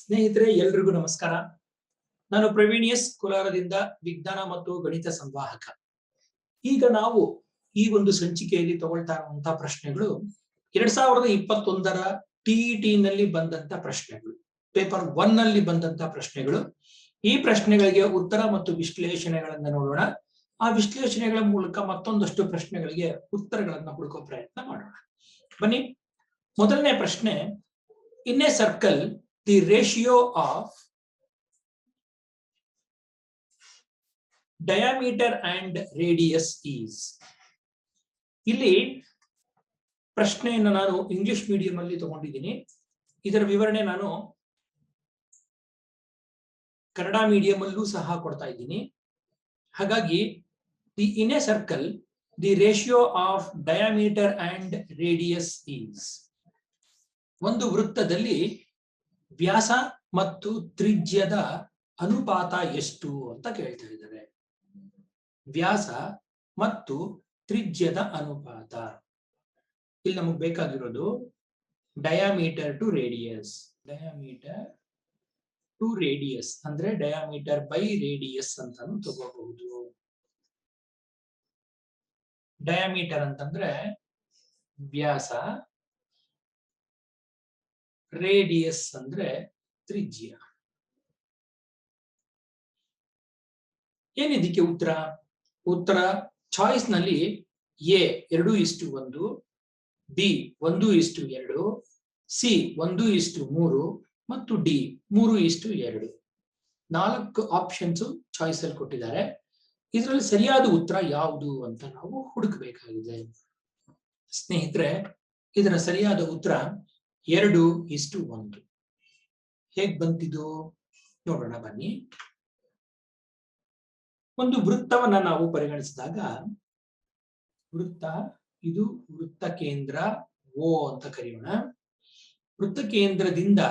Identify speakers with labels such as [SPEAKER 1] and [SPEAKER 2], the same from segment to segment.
[SPEAKER 1] ಸ್ನೇಹಿತರೆ ಎಲ್ರಿಗೂ ನಮಸ್ಕಾರ. ನಾನು ಪ್ರವೀಣ್ ಎಸ್ ಕೋಲಾರದಿಂದ ವಿಜ್ಞಾನ ಮತ್ತು ಗಣಿತ ಸಂವಾಹಕ. ಈಗ ನಾವು ಈ ಒಂದು ಸಂಚಿಕೆಯಲ್ಲಿ ತಗೊಳ್ತಾ ಇರುವಂತಹ ಪ್ರಶ್ನೆಗಳು 2021ರ ಟಿಇಟಿ ನಲ್ಲಿ ಬಂದಂತ ಪ್ರಶ್ನೆಗಳು, ಪೇಪರ್ 1 ನಲ್ಲಿ ಬಂದಂತ ಪ್ರಶ್ನೆಗಳು. ಈ ಪ್ರಶ್ನೆಗಳಿಗೆ ಉತ್ತರ ಮತ್ತು ವಿಶ್ಲೇಷಣೆಗಳನ್ನು ನೋಡೋಣ. ಆ ವಿಶ್ಲೇಷಣೆಗಳ ಮೂಲಕ ಮತ್ತೊಂದಷ್ಟು ಪ್ರಶ್ನೆಗಳಿಗೆ ಉತ್ತರಗಳನ್ನು ಹುಡುಕೋ ಪ್ರಯತ್ನ ಮಾಡೋಣ. ಬನ್ನಿ, ಮೊದಲನೇ ಪ್ರಶ್ನೆ. In a circle the ratio of diameter and radius is. ಇಲ್ಲಿ ಪ್ರಶ್ನೆಯನ್ನು ನಾನು ಇಂಗ್ಲಿಷ್ ಮೀಡಿಯಂ ಅಲ್ಲಿ ತಗೊಂಡಿದ್ದೀನಿ. ಇದರ ವಿವರಣೆ ನಾನು ಕನ್ನಡ ಮೀಡಿಯಂ ಅಲ್ಲೂ ಸಹ ಕೊಡ್ತಾ ಇದ್ದೀನಿ. ಹಾಗಾಗಿ in a circle the ratio of diameter and radius is. ಒಂದು ವೃತ್ತದಲ್ಲಿ ವ್ಯಾಸ ಮತ್ತು ತ್ರಿಜ್ಯದ ಅನುಪಾತ ಎಷ್ಟು ಅಂತ ಕೇಳ್ತಾ ಇದ್ದಾರೆ. ವ್ಯಾಸ ಮತ್ತು ತ್ರಿಜ್ಯದ ಅನುಪಾತ. ಇಲ್ಲಿ ನಮಗೆ ಬೇಕಾಗಿರೋದು diameter to radius. Diameter to radius ಅಂದ್ರೆ ಡಯಾಮೀಟರ್ ಬೈ ರೇಡಿಯಸ್ ಅಂತಾನು ತಗೋಬಹುದು. ಡಯಾಮೀಟರ್ ಅಂತಂದ್ರೆ ವ್ಯಾಸ, ರೇಡಿಯಸ್ ಅಂದ್ರೆ ತ್ರಿಜ್ಯ. ಏನಿದಕ್ಕೆ ಉತ್ತರ? ಉತ್ತರ ಚಾಯ್ಸ್ ನಲ್ಲಿ ಎ 2:1, ಬಿ 1:2, ಸಿ 1:3 ಮತ್ತು ಡಿ 3:2. 4 ಆಪ್ಷನ್ಸ್ ಚಾಯ್ಸ್ ಅಲ್ಲಿ ಕೊಟ್ಟಿದ್ದಾರೆ. ಇದರಲ್ಲಿ ಸರಿಯಾದ ಉತ್ತರ ಯಾವುದು ಅಂತ ನಾವು ಹುಡುಕಬೇಕಾಗಿದೆ. ಸ್ನೇಹಿತರೆ, ಇದರ ಸರಿಯಾದ ಉತ್ತರ 2:1. ಹೇಗ್ ಬಂತಿದ್ದು ನೋಡೋಣ ಬನ್ನಿ. ಒಂದು ವೃತ್ತವನ್ನ ನಾವು ಪರಿಗಣಿಸಿದಾಗ, ವೃತ್ತ ಇದು ವೃತ್ತ ಕೇಂದ್ರ ಓ ಅಂತ ಕರೆಯೋಣ. ವೃತ್ತ ಕೇಂದ್ರದಿಂದ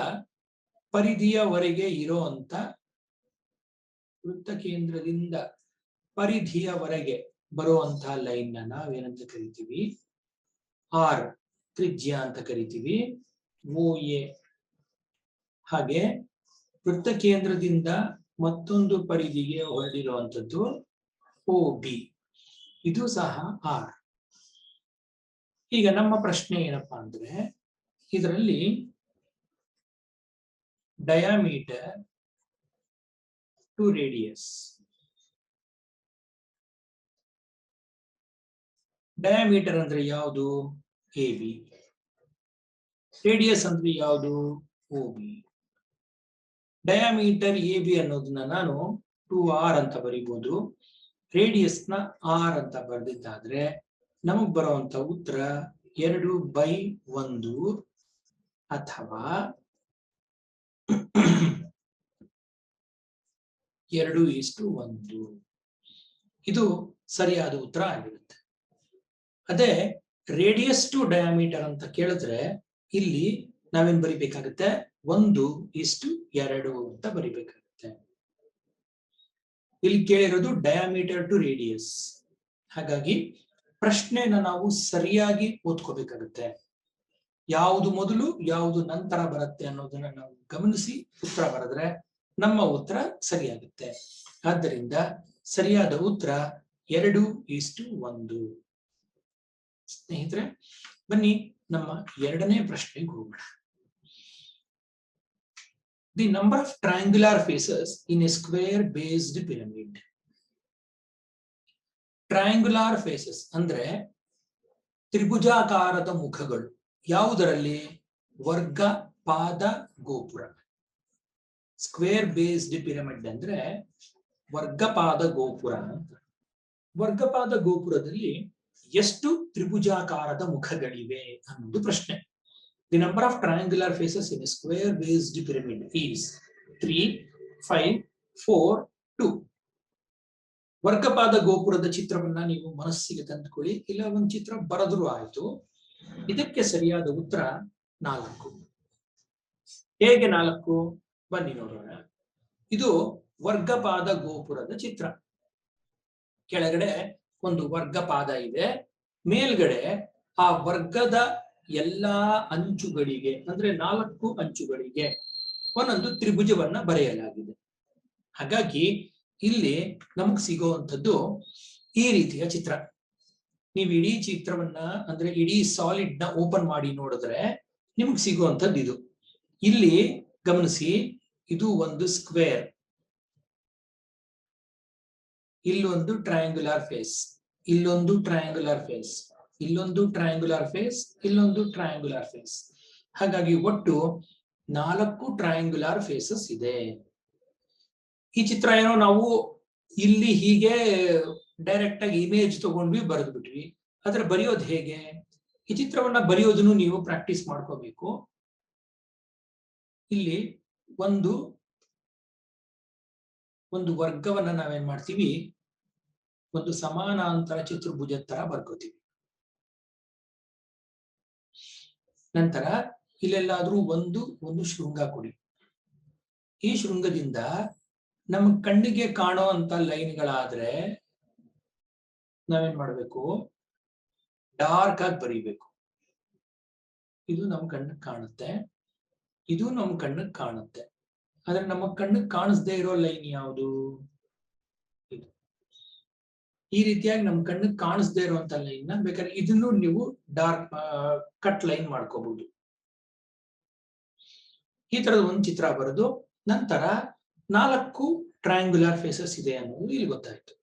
[SPEAKER 1] ಪರಿಧಿಯವರೆಗೆ ಇರೋಂತ, ವೃತ್ತ ಕೇಂದ್ರದಿಂದ ಪರಿಧಿಯವರೆಗೆ ಬರುವಂತಹ ಲೈನ್ ನ ನಾವೇನಂತ ಕರಿತೀವಿ? ಆರ್ ತ್ರಿಜ್ಯ ಅಂತ ಕರಿತೀವಿ. OA. ಹಾಗೆ ವೃತ್ತ ಕೇಂದ್ರದಿಂದ ಮತ್ತೊಂದು ಪರಿಧಿಗೆ ಹೊರಡಿರುವಂತದ್ದು OB. ಇದು ಸಹ ಆರ್. ಈಗ ನಮ್ಮ ಪ್ರಶ್ನೆ ಏನಪ್ಪಾ ಅಂದ್ರೆ, ಇದರಲ್ಲಿ ಡಯಾಮೀಟರ್ ಟು ರೇಡಿಯಸ್. ಡಯಾಮೀಟರ್ ಅಂದ್ರೆ ಯಾವುದು? AB. ರೇಡಿಯಸ್ ಅಂದ್ರೆ ಯಾವುದು? OB. ಡಯಾಮೀಟರ್ AB ಅನ್ನೋದನ್ನ ನಾನು 2R ಅಂತ ಬರೀಬಹುದು. ರೇಡಿಯಸ್ ನ R ಅಂತ ಬರೆದಿದ್ದಾದ್ರೆ ನಮಗ್ ಬರುವಂತ ಉತ್ತರ 2/1 ಅಥವಾ 2:1. ಇದು ಸರಿಯಾದ ಉತ್ತರ ಆಗಿರುತ್ತೆ. ಅದೇ ರೇಡಿಯಸ್ ಟು ಡಯಾಮೀಟರ್ ಅಂತ ಕೇಳಿದ್ರೆ ಇಲ್ಲಿ ನಾವೇನ್ ಬರಿಬೇಕಾಗುತ್ತೆ? 1:2 ಅಂತ ಬರಿಬೇಕಾಗುತ್ತೆ. ಇಲ್ಲಿ ಕೇಳಿರೋದು ಡಯಾಮೀಟರ್ ಟು ರೇಡಿಯಸ್. ಹಾಗಾಗಿ ಪ್ರಶ್ನೆನ ನಾವು ಸರಿಯಾಗಿ ಓದ್ಕೋಬೇಕಾಗುತ್ತೆ. ಯಾವುದು ಮೊದಲು ಯಾವುದು ನಂತರ ಬರುತ್ತೆ ಅನ್ನೋದನ್ನ ನಾವು ಗಮನಿಸಿ ಉತ್ತರ ಬರೆದ್ರೆ ನಮ್ಮ ಉತ್ತರ ಸರಿಯಾಗುತ್ತೆ. ಆದ್ದರಿಂದ ಸರಿಯಾದ ಉತ್ತರ 2:1. ಸ್ನೇಹಿತರೆ, ಬನ್ನಿ ನಮ್ಮ ಎರಡನೇ ಪ್ರಶ್ನೆಗೆ ಹೋಗೋಣ. The number of triangular faces in a square based pyramid. Triangular faces ಅಂದ್ರೆ ತ್ರಿಭುಜಾಕಾರದ ಮುಖಗಳು ಯಾವುದರಲ್ಲಿ? ವರ್ಗ ಪಾದ ಗೋಪುರ. ಸ್ಕ್ವೇರ್ ಬೇಸ್ಡ್ ಪಿರಮಿಡ್ ಅಂದ್ರೆ ವರ್ಗಪಾದ ಗೋಪುರ ಅಂತ. ವರ್ಗಪಾದ ಗೋಪುರದಲ್ಲಿ ಎಷ್ಟು ತ್ರಿಭುಜಾಕಾರದ ಮುಖಗಳಿವೆ ಅನ್ನೋದು ಪ್ರಶ್ನೆ. The number of triangular faces in a square based pyramid is 3, 5, 4, 2. ವರ್ಗಪಾದ ಗೋಪುರದ ಚಿತ್ರವನ್ನ ನೀವು ಮನಸ್ಸಿಗೆ ತಂದುಕೊಳ್ಳಿ, ಇಲ್ಲ ಒಂದು ಚಿತ್ರ ಬರೆದ್ರು ಆಯ್ತು. ಇದಕ್ಕೆ ಸರಿಯಾದ ಉತ್ತರ 4. ಹೇಗೆ 4? ಬನ್ನಿ ನೋಡೋಣ. ಇದು ವರ್ಗಪಾದ ಗೋಪುರದ ಚಿತ್ರ. ಕೆಳಗಡೆ ಒಂದು ವರ್ಗಪಾದ ಇದೆ, ಮೇಲ್ಗಡೆ ಆ ವರ್ಗದ ಎಲ್ಲಾ ಅಂಚುಗಳಿಗೆ ಅಂದ್ರೆ 4 ಅಂಚುಗಳಿಗೆ ಒಂದೊಂದು ತ್ರಿಭುಜವನ್ನ ಬರೆಯಲಾಗಿದೆ. ಹಾಗಾಗಿ ಇಲ್ಲಿ ನಮಗ್ ಸಿಗುವಂಥದ್ದು ಈ ರೀತಿಯ ಚಿತ್ರ. ನೀವು ಇಡೀ ಚಿತ್ರವನ್ನ ಅಂದ್ರೆ ಇಡೀ ಸಾಲಿಡ್ ನ ಓಪನ್ ಮಾಡಿ ನೋಡಿದ್ರೆ ನಿಮ್ಗೆ ಸಿಗುವಂಥದ್ದು ಇದು. ಇಲ್ಲಿ ಗಮನಿಸಿ, ಇದು ಒಂದು ಸ್ಕ್ವೇರ್, ಇಲ್ಲೊಂದು ಟ್ರಯಾಂಗ್ಯುಲರ್ ಫೇಸ್, ಇಲ್ಲೊಂದು ಟ್ರಯಾಂಗ್ಯುಲರ್ ಫೇಸ್, ಇಲ್ಲೊಂದು ಟ್ರಯಾಂಗ್ಯುಲರ್ ಫೇಸ್, ಇಲ್ಲೊಂದು ಟ್ರಯಾಂಗ್ಯುಲರ್ ಫೇಸ್. ಹಾಗಾಗಿ ಒಟ್ಟು 4 ಟ್ರಯಾಂಗ್ಯುಲರ್ ಫೇಸಸ್ ಇದೆ. ಈ ಚಿತ್ರ ಏನೋ ನಾವು ಇಲ್ಲಿ ಹೀಗೆ ಡೈರೆಕ್ಟ್ ಆಗಿ ಇಮೇಜ್ ತಗೊಂಡ್ವಿ, ಬರೆದು ಬಿಟ್ವಿ. ಆದ್ರೆ ಬರೆಯೋದು ಹೇಗೆ? ಈ ಚಿತ್ರವನ್ನ ಬರೆಯೋದನ್ನು ನೀವು ಪ್ರಾಕ್ಟೀಸ್ ಮಾಡ್ಕೋಬೇಕು. ಇಲ್ಲಿ ಒಂದು ವರ್ಗವನ್ನ ನಾವೇನ್ ಮಾಡ್ತೀವಿ, ಒಂದು ಸಮಾನಾಂತರ ಚತುರ್ಭುಜ ತರ ಬರ್ಕೋತೀವಿ. ನಂತರ ಇಲ್ಲೆಲ್ಲಾದ್ರೂ ಒಂದು ಶೃಂಗ ಕೊಡಿ. ಈ ಶೃಂಗದಿಂದ ನಮ್ಮ ಕಣ್ಣಿಗೆ ಕಾಣೋ ಅಂತ ಲೈನ್ಗಳಾದ್ರೆ ನಾವೇನ್ ಮಾಡ್ಬೇಕು, ಡಾರ್ಕ್ ಆಗಿ ಬರೀಬೇಕು. ಇದು ನಮ್ಮ ಕಣ್ಣಿಗೆ ಕಾಣುತ್ತೆ, ಇದು ನಮ್ಮ ಕಣ್ಣಿಗೆ ಕಾಣುತ್ತೆ. ಆದ್ರೆ ನಮ್ಮ ಕಣ್ಣಿಗೆ ಕಾಣಿಸದೇ ಇರೋ ಲೈನ್ ಯಾವುದು? ಇದು. ಈ ರೀತಿಯಾಗಿ ನಮ್ಮ ಕಣ್ಣಿಗೆ ಕಾಣಿಸದೇ ಇರುವಂತ ಲೈನ್ ನ ಬೇಕಾದ್ರೆ ಇದನ್ನು ನೀವು ಡಾರ್ಕ್ ಕಟ್ ಲೈನ್ ಮಾಡ್ಕೋಬಹುದು. ಈ ತರದ ಒಂದು ಚಿತ್ರ ಬರೆದು ನಂತರ 4 ಟ್ರಯಾಂಗ್ಯುಲರ್ ಫೇಸಸ್ ಇದೆ ಅನ್ನೋದು ಇಲ್ಲಿ ಗೊತ್ತಾಯ್ತು.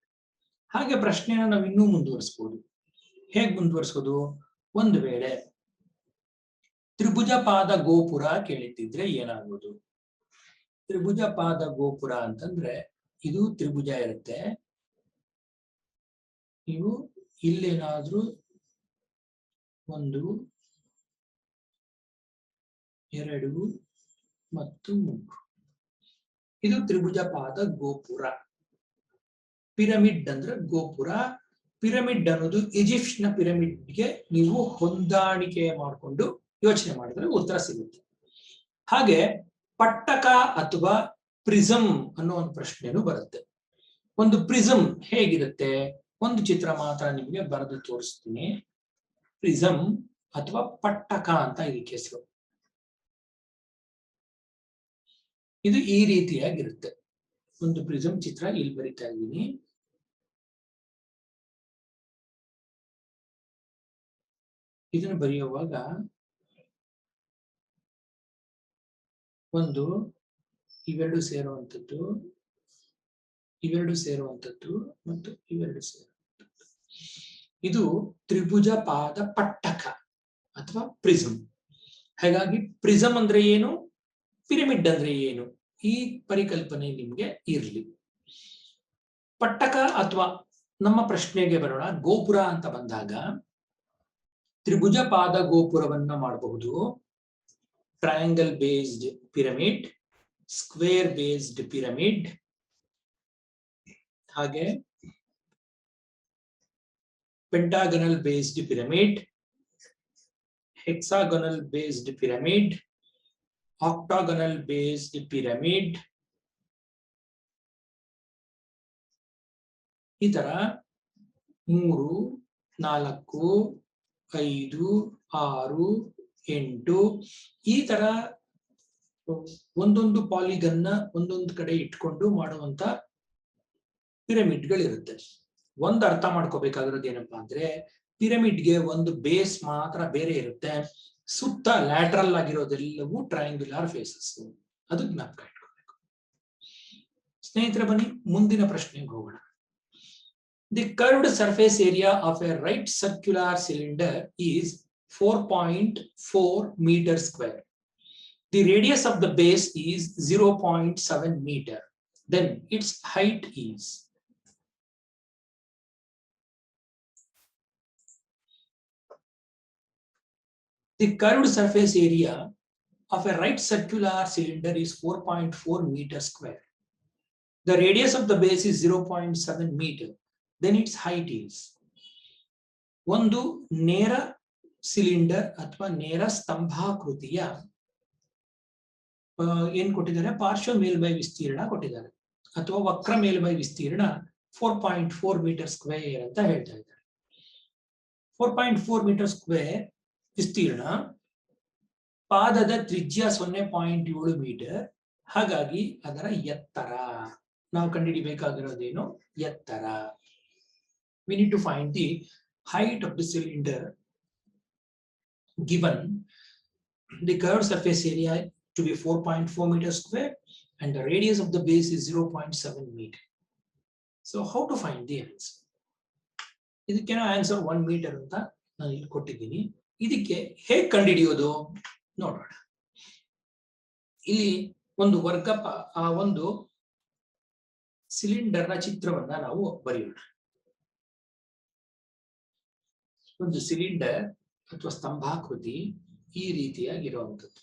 [SPEAKER 1] ಹಾಗೆ ಪ್ರಶ್ನೆಯನ್ನು ನಾವು ಇನ್ನೂ ಮುಂದುವರಿಸಬಹುದು. ಹೇಗೆ ಮುಂದುವರಿಸೋದು? ಒಂದು ವೇಳೆ ತ್ರಿಭುಜ ಪಾದ ಗೋಪುರ ಕೇಳಿದ್ದಿದ್ರೆ ಏನಾಗೋದು? ತ್ರಿಭುಜ ಪಾದ ಗೋಪುರ ಅಂತಂದ್ರೆ ಇದು ತ್ರಿಭುಜ ಇರುತ್ತೆ. ನೀವು ಇಲ್ಲೇನಾದ್ರೂ 1 2 ಮತ್ತು 3 ಇದು ತ್ರಿಭುಜ ಪಾದ ಗೋಪುರ. ಪಿರಮಿಡ್ ಅಂದ್ರೆ ಗೋಪುರ. ಪಿರಮಿಡ್ ಅನ್ನೋದು ಈಜಿಪ್ಷಿಯನ್ ಪಿರಮಿಡ್ಗೆ ನೀವು ಹೊಂದಾಣಿಕೆ ಮಾಡಿಕೊಂಡು ಯೋಚನೆ ಮಾಡಿದ್ರೆ ಉತ್ತರ ಸಿಗುತ್ತೆ. ಹಾಗೆ ಪಟ್ಟಕ ಅಥವಾ ಪ್ರಿಸಮ್ ಅನ್ನೋ ಒಂದು ಪ್ರಶ್ನೆನೂ ಬರುತ್ತೆ. ಒಂದು ಪ್ರಿಸಮ್ ಹೇಗಿರುತ್ತೆ? ಒಂದು ಚಿತ್ರ ಮಾತ್ರ ನಿಮಗೆ ಬರೆದು ತೋರಿಸ್ತೀನಿ. ಪ್ರಿಸಮ್ ಅಥವಾ ಪಟ್ಟಕ ಅಂತ ಇದಕ್ಕೆ ಹೆಸರು. ಇದು ಈ ರೀತಿಯಾಗಿರುತ್ತೆ. ಒಂದು ಪ್ರಿಸಮ್ ಚಿತ್ರ ಇಲ್ಲಿ ಬರಿತಾ ಇದ್ದೀನಿ. ಇದನ್ನು ಬರೆಯುವಾಗ ಒಂದು ಇವೆರಡು ಸೇರುವಂಥದ್ದು, ಇವೆರಡು ಸೇರುವಂಥದ್ದು ಮತ್ತು ಇವೆರಡು ಸೇರುವಂಥದ್ದು. ಇದು ತ್ರಿಭುಜ ಪಾದ ಪಟ್ಟಕ ಅಥವಾ ಪ್ರಿಸಮ್. ಹಾಗಾಗಿ ಪ್ರಿಸಮ್ ಅಂದ್ರೆ ಏನು, ಪಿರಮಿಡ್ ಅಂದ್ರೆ ಏನು, ಈ ಪರಿಕಲ್ಪನೆ ನಿಮ್ಗೆ ಇರ್ಲಿ. ಪಟ್ಟಕ ಅಥವಾ ನಮ್ಮ ಪ್ರಶ್ನೆಗೆ ಬರೋಣ. ಗೋಪುರ ಅಂತ ಬಂದಾಗ ತ್ರಿಭುಜ ಪಾದ ಗೋಪುರವನ್ನ ಮಾಡಬಹುದು. Triangle based pyramid, square based pyramid, ಹಾಗೆ pentagonal based pyramid, hexagonal based pyramid, octagonal based pyramid. ಈ ತರ 3, 4, 5, 6, 8 ಈ ತರ ಒಂದೊಂದು ಪಾಲಿಗನ್ನ ಒಂದೊಂದು ಕಡೆ ಇಟ್ಕೊಂಡು ಮಾಡುವಂತ ಪಿರಮಿಡ್ಗಳಿರುತ್ತೆ. ಒಂದು ಅರ್ಥ ಮಾಡ್ಕೋಬೇಕಾಗಿರೋದು ಏನಪ್ಪಾ ಅಂದ್ರೆ, ಪಿರಮಿಡ್ಗೆ ಒಂದು ಬೇಸ್ ಮಾತ್ರ ಬೇರೆ ಇರುತ್ತೆ, ಸುತ್ತ ಲ್ಯಾಟ್ರಲ್ ಆಗಿರೋದೆಲ್ಲವೂ ಟ್ರಯಾಂಗ್ಯುಲರ್ ಫೇಸಸ್. ಅದು ಜ್ಞಾಪಕ ಇಟ್ಕೋಬೇಕು. ಸ್ನೇಹಿತರೆ ಬನ್ನಿ ಮುಂದಿನ ಪ್ರಶ್ನೆಗೆ ಹೋಗೋಣ. The curved surface area of a right circular cylinder is 4.4 meter square. The radius of the base is 0.7 meter. Then its height is. The curved surface area of a right circular cylinder is 4.4 meter square. The radius of the base is 0.7 meter. Then its height is. ಒಂದು ನೇರ cylinder ಅಥವಾ ನೇರ ಸ್ತಂಭಾಕೃತಿಯ ಏನ್ ಕೊಟ್ಟಿದ್ದಾರೆ, ಪಾರ್ಶ್ವ ಮೇಲ್ಮೈ ವಿಸ್ತೀರ್ಣ ಕೊಟ್ಟಿದ್ದಾರೆ ಅಥವಾ ವಕ್ರ ಮೇಲ್ಮೈ ವಿಸ್ತೀರ್ಣ 4.4 ಮೀಟರ್ ಸ್ಕ್ವೇರ್ ಅಂತ ಹೇಳ್ತಾ ಇದ್ದಾರೆ. 4.4 ಮೀಟರ್ ಸ್ಕ್ವೇರ್ ವಿಸ್ತೀರ್ಣ, ಪಾದದ ತ್ರಿಜ್ಯ 0.7 ಮೀಟರ್, ಹಾಗಾಗಿ ಅದರ ಎತ್ತರ ನಾವು ಕಂಡುಹಿಡಿಯಬೇಕಾಗಿರೋದೇನು ಎತ್ತರ. we need to find the height of the cylinder given the curved surface area to be 4.4 meters square and the radius of the base is 0.7 meter. So how to find the answer? ಇದಕ್ಕೆ answer 1 metre ಅಂತ ನಾನು ಇಲ್ಲಿ ಕೊಟ್ಟಿದ್ದೀನಿ. ಇದಕ್ಕೆ ಹೇಗೆ ಕಂಡುಹಿಡಿಯೋದು ನೋಡೋಣ. ಇಲ್ಲಿ ಒಂದು ವರ್ಗಪ ಆ ಒಂದು ಸಿಲಿಂಡರ್ನ ಚಿತ್ರವನ್ನ ನಾವು ಬರೆಯೋಣ. ಒಂದು ಸಿಲಿಂಡರ್ ಅಥವಾ ಸ್ತಂಭಾಕೃತಿ ಈ ರೀತಿಯಾಗಿರುವಂಥದ್ದು.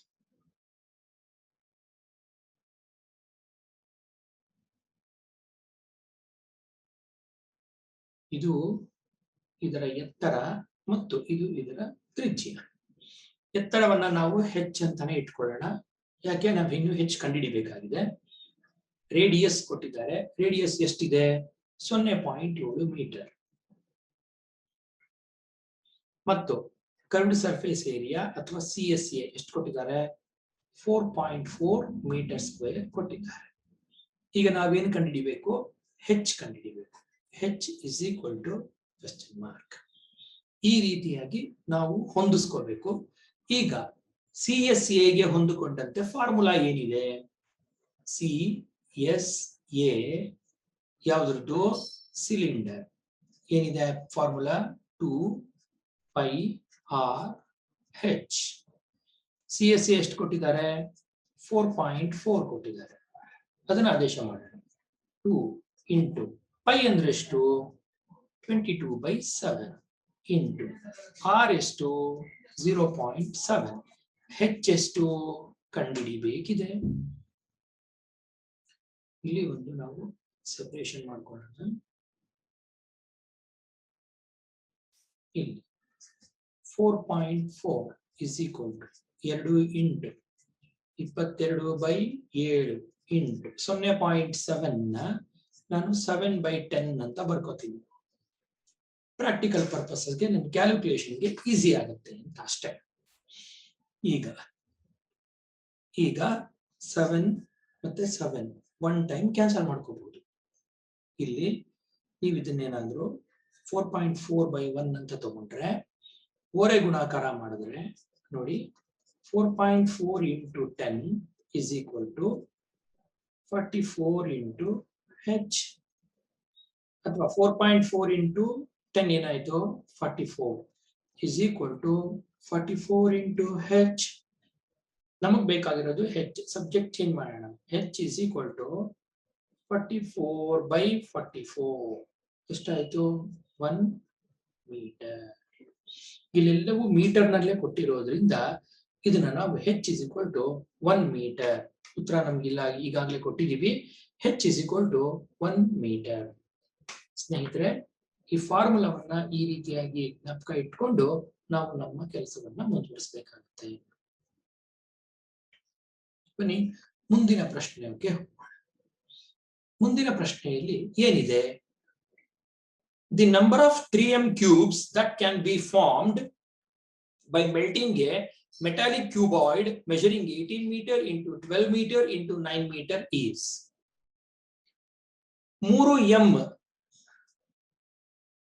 [SPEAKER 1] ಇದು ಇದರ ಎತ್ತರ ಮತ್ತು ಇದು ಇದರ ತ್ರಿಜ್ಯ. ಎತ್ತರವನ್ನ ನಾವು ಹೆಚ್ಚು ಅಂತಾನೆ ಇಟ್ಕೊಳ್ಳೋಣ, ಯಾಕೆ ನಾವು ಇನ್ನೂ ಹೆಚ್ಚು ಕಂಡುಹಿಡಿಬೇಕಾಗಿದೆ. ರೇಡಿಯಸ್ ಕೊಟ್ಟಿದ್ದಾರೆ. ರೇಡಿಯಸ್ ಎಷ್ಟಿದೆ? 0.7 ಮೀಟರ್. ಮತ್ತು ಕರ್ವ್ಡ್ ಸರ್ಫೇಸ್ ಏರಿಯಾ ಅಥವಾ CSA ಎಷ್ಟು ಕೊಟ್ಟಿದ್ದಾರೆ? 4.4 ಮೀಟರ್ ಸ್ಕ್ವೇರ್ ಕೊಟ್ಟಿದ್ದಾರೆ. ಈಗ ನಾವೇನು ಕಂಡುಹಿಡಿಬೇಕು? ಹೆಚ್ ಕಂಡುಹಿಡಿಬೇಕು. H is equal to question mark. ಈ ರೀತಿಯಾಗಿ ನಾವು ಹೊಂದಿಸ್ಕೋಬೇಕು. ಈಗ CSA ಗೆ ಹೊಂದಿಕೊಂಡಂತೆ ಫಾರ್ಮುಲಾ ಏನಿದೆ? CSA ಯಾವುದ್ರದ್ದು? ಸಿಲಿಂಡರ್. ಏನಿದೆ ಫಾರ್ಮುಲಾ? 2πr/h. CSA ಎಷ್ಟು ಕೊಟ್ಟಿದ್ದಾರೆ? 4.4 ಕೊಟ್ಟಿದ್ದಾರೆ. ಅದನ್ನ ಆದೇಶ ಮಾಡೋಣ. 2 ಇಂಟು ಪೈ ಅಂದ್ರೆ ಎಷ್ಟು? 22/7 ಇಂಟು r ಎಷ್ಟು? 0.7. h ಎಷ್ಟು ಕಂಡುಹಿಡಿಯಬೇಕಿದೆ. ಇಲ್ಲಿ ಒಂದು ನಾವು ಸೆಪರೇಷನ್ ಮಾಡ್ಕೊಳ್ಳೋಣ. ಇಲ್ಲಿ 4.4 is equal to 2 into 22/7 into 0.7 ನಾನು 7/10 ಅಂತ ಬರ್ಕೋತೀನಿ. ಪ್ರಾಕ್ಟಿಕಲ್ ಪರ್ಪಸ್ಗೆ ನನ್ನ ಕ್ಯಾಲ್ಕುಲೇಷನ್ಗೆ ಈಸಿ ಆಗುತ್ತೆ ಅಂತ ಅಷ್ಟೇ. ಈಗ 7 ಮತ್ತೆ 7 1 ಟೈಮ್ ಕ್ಯಾನ್ಸಲ್ ಮಾಡ್ಕೋಬಹುದು. ಇಲ್ಲಿ ನೀವು ಇದನ್ನೇನಾದ್ರೂ 4.4/1 ಅಂತ ತಗೊಂಡ್ರೆ ಓರೆ ಗುಣಾಕಾರ ಮಾಡಿದ್ರೆ ನೋಡಿ 4.4 into 10 is equal to 44 into h. ಅಥವಾ 4.4 ಇಂಟು 10 ಏನಾಯ್ತು? 44 is equal to 44 into h. ನಮಗ್ ಬೇಕಾಗಿರೋದು h. ಸಬ್ಜೆಕ್ಟ್ ಚೇಂಜ್ ಮಾಡೋಣ. h is equal to 44/44. ಎಷ್ಟಾಯ್ತು? 1 ಮೀಟರ್. ಇಲ್ಲೆಲ್ಲವೂ ಮೀಟರ್ ನಲ್ಲೇ ಕೊಟ್ಟಿರೋದ್ರಿಂದ ಇದನ್ನ ನಾವು h is equal to 1 metre. ಉತ್ತರ ನಮ್ಗೆ ಈಗಾಗಲೇ ಕೊಟ್ಟಿದೀವಿ. h is equal to 1 metre. ಸ್ನೇಹಿತರೆ, ಈ ಫಾರ್ಮುಲಾವನ್ನ ಈ ರೀತಿಯಾಗಿ ಜ್ಞಾಪಕ ಇಟ್ಕೊಂಡು ನಾವು ನಮ್ಮ ಕೆಲಸವನ್ನ ಮುಂದುವರಿಸಬೇಕಾಗುತ್ತೆ. ಬನ್ನಿ ಮುಂದಿನ ಪ್ರಶ್ನೆಗೆ ಹೋಗೋಣ. ಮುಂದಿನ ಪ್ರಶ್ನೆಯಲ್ಲಿ ಏನಿದೆ? The number of 3m cubes that can be formed by melting a metallic cuboid measuring 18 meter into 12 meter into 9 meter is 3m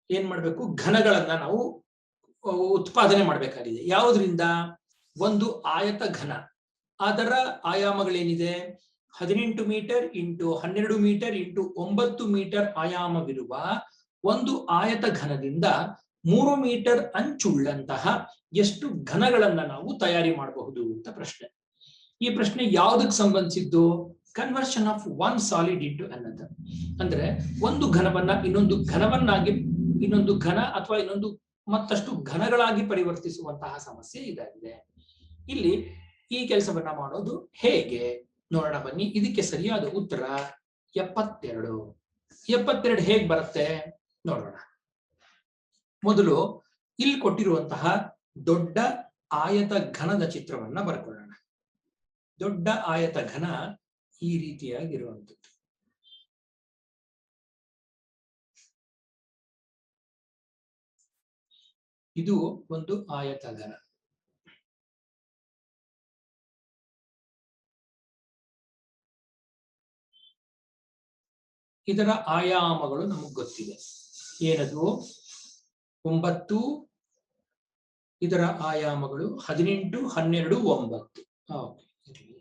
[SPEAKER 1] ಏನ್ ಮಾಡ್ಬೇಕು? ಘನಗಳನ್ನ ನಾವು ಉತ್ಪಾದನೆ ಮಾಡಬೇಕಾಗಿದೆ. ಯಾವುದರಿಂದ? ಒಂದು ಆಯತ ಘನ. ಅದರ ಆಯಾಮಗಳೇನಿದೆ? 18 metre into 12 metre into 9 metre ಆಯಾಮವಿರುವ ಒಂದು ಆಯತ ಘನದಿಂದ 3 ಮೀಟರ್ ಅಂಚುಳ್ಳಂತಹ ಎಷ್ಟು ಘನಗಳನ್ನ ನಾವು ತಯಾರಿ ಮಾಡಬಹುದು ಅಂತ ಪ್ರಶ್ನೆ. ಈ ಪ್ರಶ್ನೆ ಯಾವುದಕ್ಕೆ ಸಂಬಂಧಿಸಿದ್ದು? Conversion of one solid into another. ಅಂದ್ರೆ ಒಂದು ಘನವನ್ನ ಇನ್ನೊಂದು ಘನ ಅಥವಾ ಇನ್ನೊಂದು ಮತ್ತಷ್ಟು ಘನಗಳಾಗಿ ಪರಿವರ್ತಿಸುವಂತಹ ಸಮಸ್ಯೆ ಇದಾಗಿದೆ. ಇಲ್ಲಿ ಈ ಕೆಲಸವನ್ನ ಮಾಡೋದು ಹೇಗೆ ನೋಡೋಣ ಬನ್ನಿ. ಇದಕ್ಕೆ ಸರಿಯಾದ ಉತ್ತರ 72. 72 ಹೇಗ್ ಬರುತ್ತೆ ನೋಡೋಣ. ಮೊದಲು ಇಲ್ಲಿ ಕೊಟ್ಟಿರುವಂತಹ ದೊಡ್ಡ ಆಯತ ಘನದ ಚಿತ್ರವನ್ನ ಬರ್ಕೊಳ್ಳೋಣ. ದೊಡ್ಡ ಆಯತ ಘನ ಈ ರೀತಿಯಾಗಿರುವಂಥದ್ದು. ಇದು ಒಂದು ಆಯತ ಘನ. ಇದರ ಆಯಾಮಗಳು ನಮಗೆ ಗೊತ್ತಿದೆ. ಏನದು? 9. ಇದರ ಆಯಾಮಗಳು 18, 12, 9.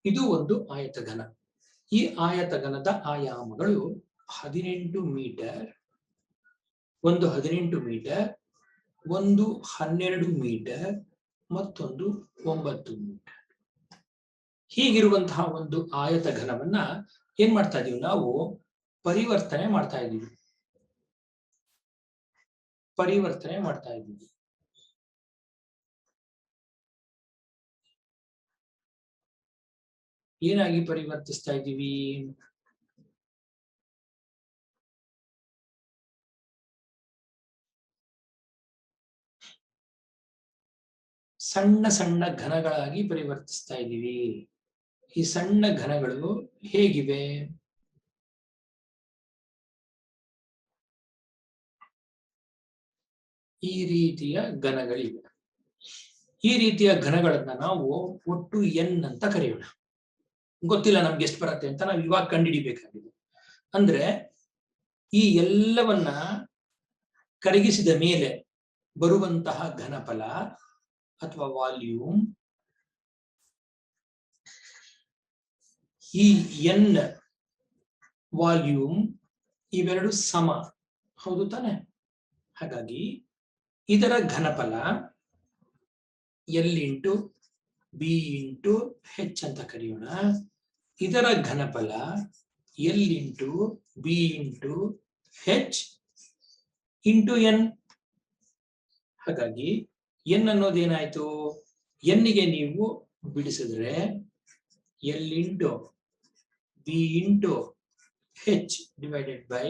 [SPEAKER 1] ಇದು ಒಂದು ಆಯತಘನ. ಈ ಆಯತಘನದ ಆಯಾಮಗಳು 18 ಮೀಟರ್, ಒಂದು 18 ಮೀಟರ್, ಒಂದು 12 ಮೀಟರ್, ಮತ್ತೊಂದು 9 ಮೀಟರ್. ಹೀಗಿರುವಂತಹ ಒಂದು ಆಯತಘನವನ್ನ ಏನ್ ಮಾಡ್ತಾ ಇದೀವಿ ನಾವು? ಪರಿವರ್ತನೆ ಮಾಡ್ತಾ ಇದ್ದೀವಿ. ಏನಾಗಿ ಪರಿವರ್ತಿಸ್ತಾ ಇದ್ದೀವಿ? ಸಣ್ಣ ಸಣ್ಣ ಘನಗಳಾಗಿ ಪರಿವರ್ತಿಸ್ತಾ ಇದ್ದೀವಿ. ಈ ಸಣ್ಣ ಘನಗಳು ಹೇಗಿವೆ? ಈ ರೀತಿಯ ಘನಗಳಿವೆ. ಈ ರೀತಿಯ ಘನಗಳನ್ನ ನಾವು ಒಟ್ಟು ಎನ್ ಅಂತ ಕರೆಯೋಣ. ಗೊತ್ತಿಲ್ಲ ನಮ್ಗೆ ಎಷ್ಟು ಬರುತ್ತೆ ಅಂತ ನಾವು ಇವಾಗ ಕಂಡುಹಿಡಿಬೇಕಾಗಿದೆ. ಅಂದ್ರೆ ಈ ಎಲ್ಲವನ್ನ ಕರಗಿಸಿದ ಮೇಲೆ ಬರುವಂತಹ ಘನಫಲ ಅಥವಾ ವಾಲ್ಯೂಮ್, ಈ ಎನ್ ವಾಲ್ಯೂಮ್ ಇವೆರಡು ಸಮ, ಹೌದು ತಾನೆ? ಹಾಗಾಗಿ ಇದರ ಘನಫಲ L into B into H ಅಂತ ಕರೆಯೋಣ. ಇದರ ಘನಫಲ L into B into H into N. ಹಾಗಾಗಿ ಎನ್ ಅನ್ನೋದೇನಾಯ್ತು? ಎನ್ನಿಗೆ ನೀವು ಬಿಡಿಸಿದ್ರೆ L into B into H divided by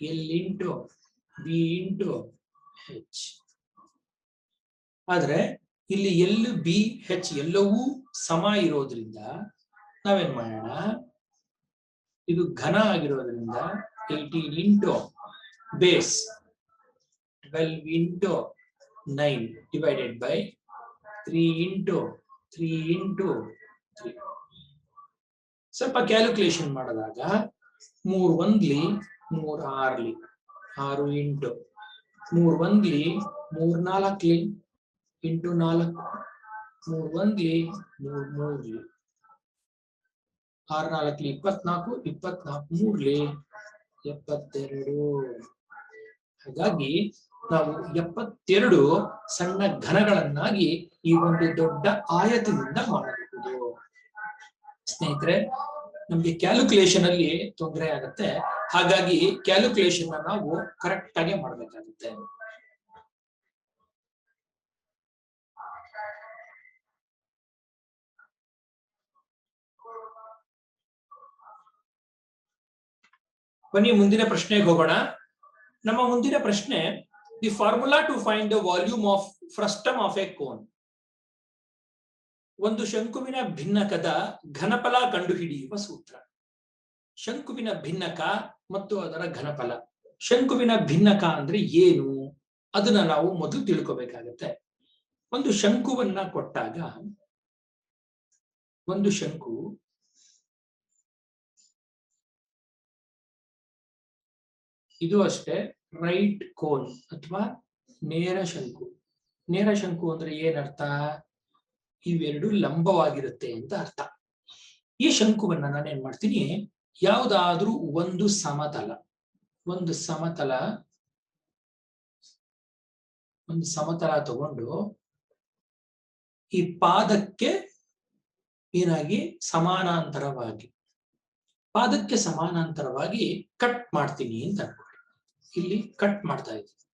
[SPEAKER 1] L into B into H. ಆದ್ರೆ ಇಲ್ಲಿ ಎಲ್ ಬಿ ಹೆಚ್ ಎಲ್ಲವೂ ಸಮ ಇರೋದ್ರಿಂದ ನಾವೇನ್ ಮಾಡೋಣ? ಇದು ಘನ ಆಗಿರೋದ್ರಿಂದ 18 into base 12 into 9 divided by 3 into 3 into 3. ಸ್ವಲ್ಪ ಕ್ಯಾಲ್ಕುಲೇಷನ್ ಮಾಡಿದಾಗ 3 1 3 6 6 ಇಂಟು 3 1 3 4 ಇಂಟು 4 3 1 3 3 6 4 24 24 3 72. ಹಾಗಾಗಿ ನಾವು 72 ಸಣ್ಣ ಘನಗಳನ್ನಾಗಿ ಈ ಒಂದು ದೊಡ್ಡ ಆಯತದಿಂದ ಮಾಡಬಹುದು. ಸ್ನೇಹಿತರೆ, ನಮ್ಗೆ ಕ್ಯಾಲ್ಕುಲೇಷನ್ ಅಲ್ಲಿ ತೊಂದರೆ ಆಗುತ್ತೆ. ಹಾಗಾಗಿ ಕ್ಯಾಲ್ಕುಲೇಷನ್ ನಾವು ಕರೆಕ್ಟ್ ಆಗಿ ಮಾಡಬೇಕಾಗುತ್ತೆ. ಬನ್ನಿ ಮುಂದಿನ ಪ್ರಶ್ನೆಗೆ ಹೋಗೋಣ. ನಮ್ಮ ಮುಂದಿನ ಪ್ರಶ್ನೆ, the formula to find the volume of frustum of a cone. ಒಂದು ಶಂಕುವಿನ ಭಿನ್ನಕದ ಘನಫಲ ಕಂಡುಹಿಡಿಯುವ ಸೂತ್ರ. ಶಂಕುವಿನ ಭಿನ್ನಕ ಮತ್ತು ಅದರ ಘನಫಲ. ಶಂಕುವಿನ ಭಿನ್ನಕ ಅಂದ್ರೆ ಏನು ಅದನ್ನ ನಾವು ಮೊದಲು ತಿಳ್ಕೋಬೇಕಾಗತ್ತೆ. ಒಂದು ಶಂಕುವನ್ನ ಕೊಟ್ಟಾಗ, ಒಂದು ಶಂಕು ಇದು ಅಷ್ಟೇ ರೈಟ್ ಕೋನ್ ಅಥವಾ ನೇರ ಶಂಕು. ನೇರ ಶಂಕು ಅಂದ್ರೆ ಏನರ್ಥ? ಇವೆರಡು ಲಂಬವಾಗಿರುತ್ತೆ ಅಂತ ಅರ್ಥ. ಈ ಶಂಕುವನ್ನ ನಾನೇನ್ ಮಾಡ್ತೀನಿ, ಯಾವುದಾದ್ರೂ ಒಂದು ಸಮತಲ ತಗೊಂಡು ಈ ಪಾದಕ್ಕೆ ಏನಾಗಿ ಸಮಾನಾಂತರವಾಗಿ ಕಟ್ ಮಾಡ್ತೀನಿ ಅಂತ ಅನ್ಕೊಳ್ಳಿ. ಇಲ್ಲಿ ಕಟ್ ಮಾಡ್ತಾ ಇದ್ದೀನಿ.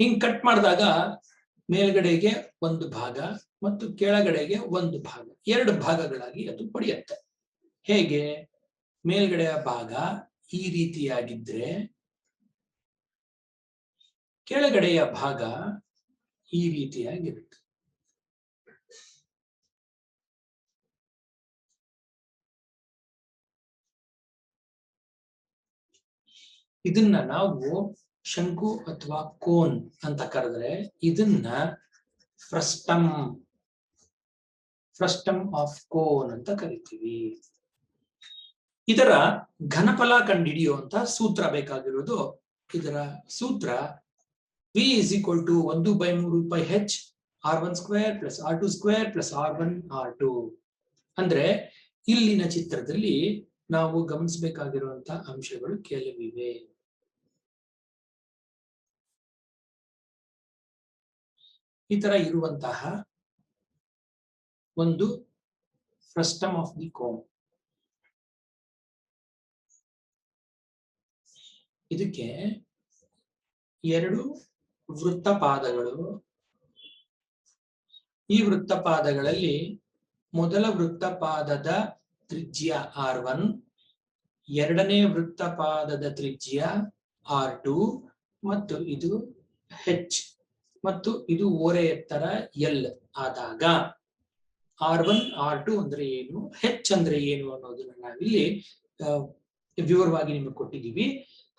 [SPEAKER 1] ಹಿಂಗ್ ಕಟ್ ಮಾಡಿದಾಗ ಮೇಲ್ಗಡೆಗೆ ಒಂದು ಭಾಗ ಮತ್ತು ಕೆಳಗಡೆಗೆ ಒಂದು ಭಾಗ, ಎರಡು ಭಾಗಗಳಾಗಿ ಅದು ಪಡೆಯುತ್ತೆ. ಹೇಗೆ? ಮೇಲ್ಗಡೆಯ ಭಾಗ ಈ ರೀತಿಯಾಗಿದ್ರೆ ಕೆಳಗಡೆಯ ಭಾಗ ಈ ರೀತಿಯಾಗಿರುತ್ತೆ. ಇದನ್ನ ನಾವು ಶಂಕು ಅಥವಾ ಕೋನ್ ಅಂತ ಕರೆದ್ರೆ, ಇದನ್ನ ಫ್ರಸ್ಟಮ್ ಆಫ್ ಕೋನ್ ಅಂತ ಕರಿತೀವಿ. ಇದರ ಘನಫಲ ಕಂಡುಹಿಡಿಯುವಂತ ಸೂತ್ರ ಬೇಕಾಗಿರೋದು. ಇದರ ಸೂತ್ರ V is equal to 1/3 R1² plus R2² plus R1 R2. ಅಂದ್ರೆ ಇಲ್ಲಿನ ಚಿತ್ರದಲ್ಲಿ ನಾವು ಗಮನಿಸಬೇಕಾಗಿರುವಂತಹ ಅಂಶಗಳು ಕೆಲವಿವೆ. ಈ ತರ ಇರುವಂತಹ ಒಂದು ಫ್ರಸ್ಟಮ್ ಆಫ್ ದಿ ಕೋನ್. ಇದಕ್ಕೆ 2 ವೃತ್ತಪಾದಗಳು. ಈ ವೃತ್ತಪಾದಗಳಲ್ಲಿ ಮೊದಲ ವೃತ್ತಪಾದದ ತ್ರಿಜ್ಯ R1, ಎರಡನೇ ವೃತ್ತಪಾದದ ತ್ರಿಜ್ಯ R2 ಮತ್ತು ಇದು H ಮತ್ತು ಇದು ಓರೆ ಎತ್ತರ L ಆದಾಗ R1 R2 ಅಂದ್ರೆ ಏನು, H ಅಂದ್ರೆ ಏನು ಅನ್ನೋದನ್ನ ನಾವಿಲ್ಲಿ ವಿವರವಾಗಿ ನಿಮಗೆ ಕೊಟ್ಟಿದ್ದೀವಿ.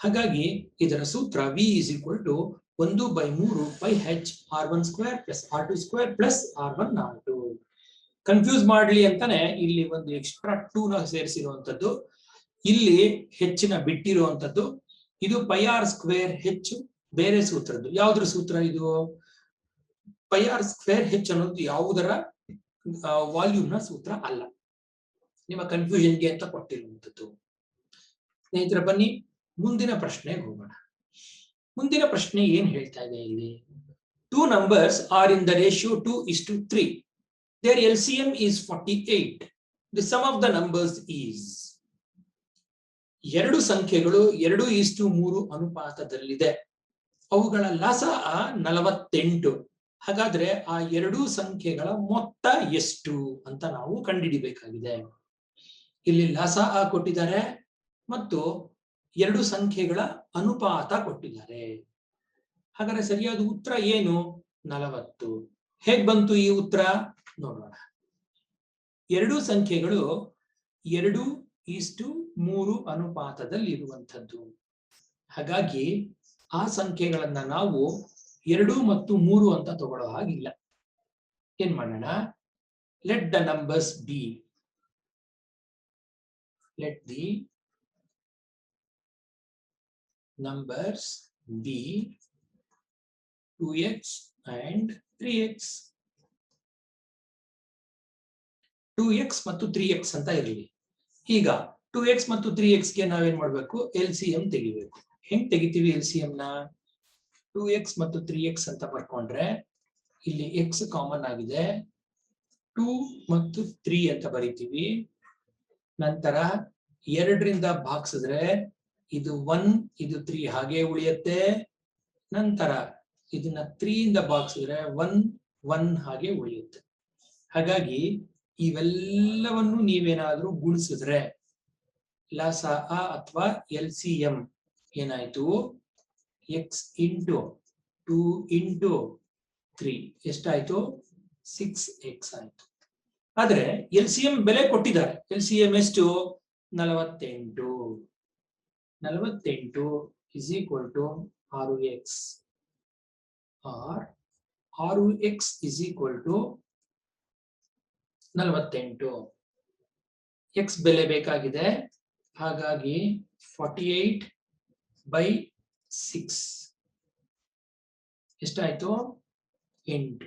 [SPEAKER 1] ಹಾಗಾಗಿ ಇದರ ಸೂತ್ರ V is equal to 1/3 R1² plus R2² plus R1 R2. Confuse ಮಾಡ್ಲಿ ಅಂತಾನೆ ಇಲ್ಲಿ ಒಂದು ಎಕ್ಸ್ಟ್ರಾ 2 ನ ಸೇರಿಸಿರುವಂತದ್ದು, ಇಲ್ಲಿ ಹೆಚ್ಚಿನ ಬಿಟ್ಟಿರುವಂತದ್ದು. ಇದು πr²H ಬೇರೆ ಸೂತ್ರದ್ದು. ಯಾವುದ್ರ ಸೂತ್ರ ಇದು? πr²H ಅನ್ನೋದು ಯಾವುದರ ವಾಲ್ಯೂಮ್ ನ ಸೂತ್ರ ಅಲ್ಲ, ನಿಮ್ಮ ಕನ್ಫ್ಯೂಷನ್ಗೆ ಅಂತ ಕೊಟ್ಟಿರುವಂತದ್ದು. ಸ್ನೇಹಿತರೆ, ಬನ್ನಿ ಮುಂದಿನ ಪ್ರಶ್ನೆಗೆ ಹೋಗೋಣ. ಮುಂದಿನ ಪ್ರಶ್ನೆ ಏನ್ ಹೇಳ್ತಾ ಇದೆ ಇಲ್ಲಿ? 2 numbers are in the ratio 2:3. Their LCM is 48. The sum of the numbers is. ಎರಡು ಸಂಖ್ಯೆಗಳು 2:3 ಅನುಪಾತದಲ್ಲಿದೆ. ಅವುಗಳ ಲಸಅ 48. ಹಾಗಾದ್ರೆ ಆ ಎರಡು ಸಂಖ್ಯೆಗಳ ಮೊತ್ತ ಎಷ್ಟು ಅಂತ ನಾವು ಕಂಡುಹಿಡಿಬೇಕಾಗಿದೆ. ಇಲ್ಲಿ ಲಸಅ ಕೊಟ್ಟಿದ್ದಾರೆ ಮತ್ತು ಎರಡು ಸಂಖ್ಯೆಗಳ ಅನುಪಾತ ಕೊಟ್ಟಿದ್ದಾರೆ. ಹಾಗಾದ್ರೆ ಸರಿಯಾದ ಉತ್ತರ ಏನು? 40. ಹೇಗ್ ಬಂತು ಈ ಉತ್ತರ ನೋಡೋಣ. ಎರಡು ಸಂಖ್ಯೆಗಳು 2:3 ಅನುಪಾತದಲ್ಲಿ ಇರುವಂತದ್ದು. ಹಾಗಾಗಿ ಆ ಸಂಖ್ಯೆಗಳನ್ನ ನಾವು 2 ಮತ್ತು 3 ಅಂತ ತಗೊಳ್ಳೋ ಹಾಗಿಲ್ಲ. ಏನ್ ಮಾಡೋಣ? Let the numbers B. Let the numbers be 2x and 3x. 2x ಮತ್ತು 3x ಅಂತ ಇರಲಿ. ಈಗ 2x ಮತ್ತು 3x ಗೆ ನಾವೇನ್ ಮಾಡ್ಬೇಕು? LCM ತೆಗಿಬೇಕು. ಹೆಂಗ್ ತೆಗಿತೀವಿ LCM ನ? 2x ಮತ್ತು 3x ಅಂತ ಬರ್ಕೊಂಡ್ರೆ ಇಲ್ಲಿ x ಕಾಮನ್ ಆಗಿದೆ, 2 ಮತ್ತು 3 ಅಂತ ಬರೀತೀವಿ. ನಂತರ 2ರಿಂದ ಭಾಗಿಸಿದ್ರೆ ಇದು 1, ಇದು 3 ಹಾಗೆ ಉಳಿಯುತ್ತೆ. ನಂತರ ಇದನ್ನ 3 ಇಂದ ಭಾಗಿಸಿದ್ರೆ 1, 1 ಹಾಗೆ ಉಳಿಯುತ್ತೆ. ಹಾಗಾಗಿ ಇವೆಲ್ಲವನ್ನು ನೀವೇನಾದ್ರೂ ಗುಣಿಸಿದ್ರೆ ಲಸಅ ಅಥವಾ LCM ಏನಾಯ್ತು? x ಇಂಟು 2 ಇಂಟು 3 ಎಷ್ಟಾಯ್ತು? 6x ಆಯ್ತು. ಆದ್ರೆ LCM ಬೆಲೆ ಕೊಟ್ಟಿದ್ದಾರೆ. LCM ಎಷ್ಟು? 48. 48 is equal to 6x, or 6x is equal to 48. x ಬೆಲೆ ಬೇಕಾಗಿದೆ. ಹಾಗಾಗಿ 48/6 ಎಷ್ಟಾಯ್ತು? 8.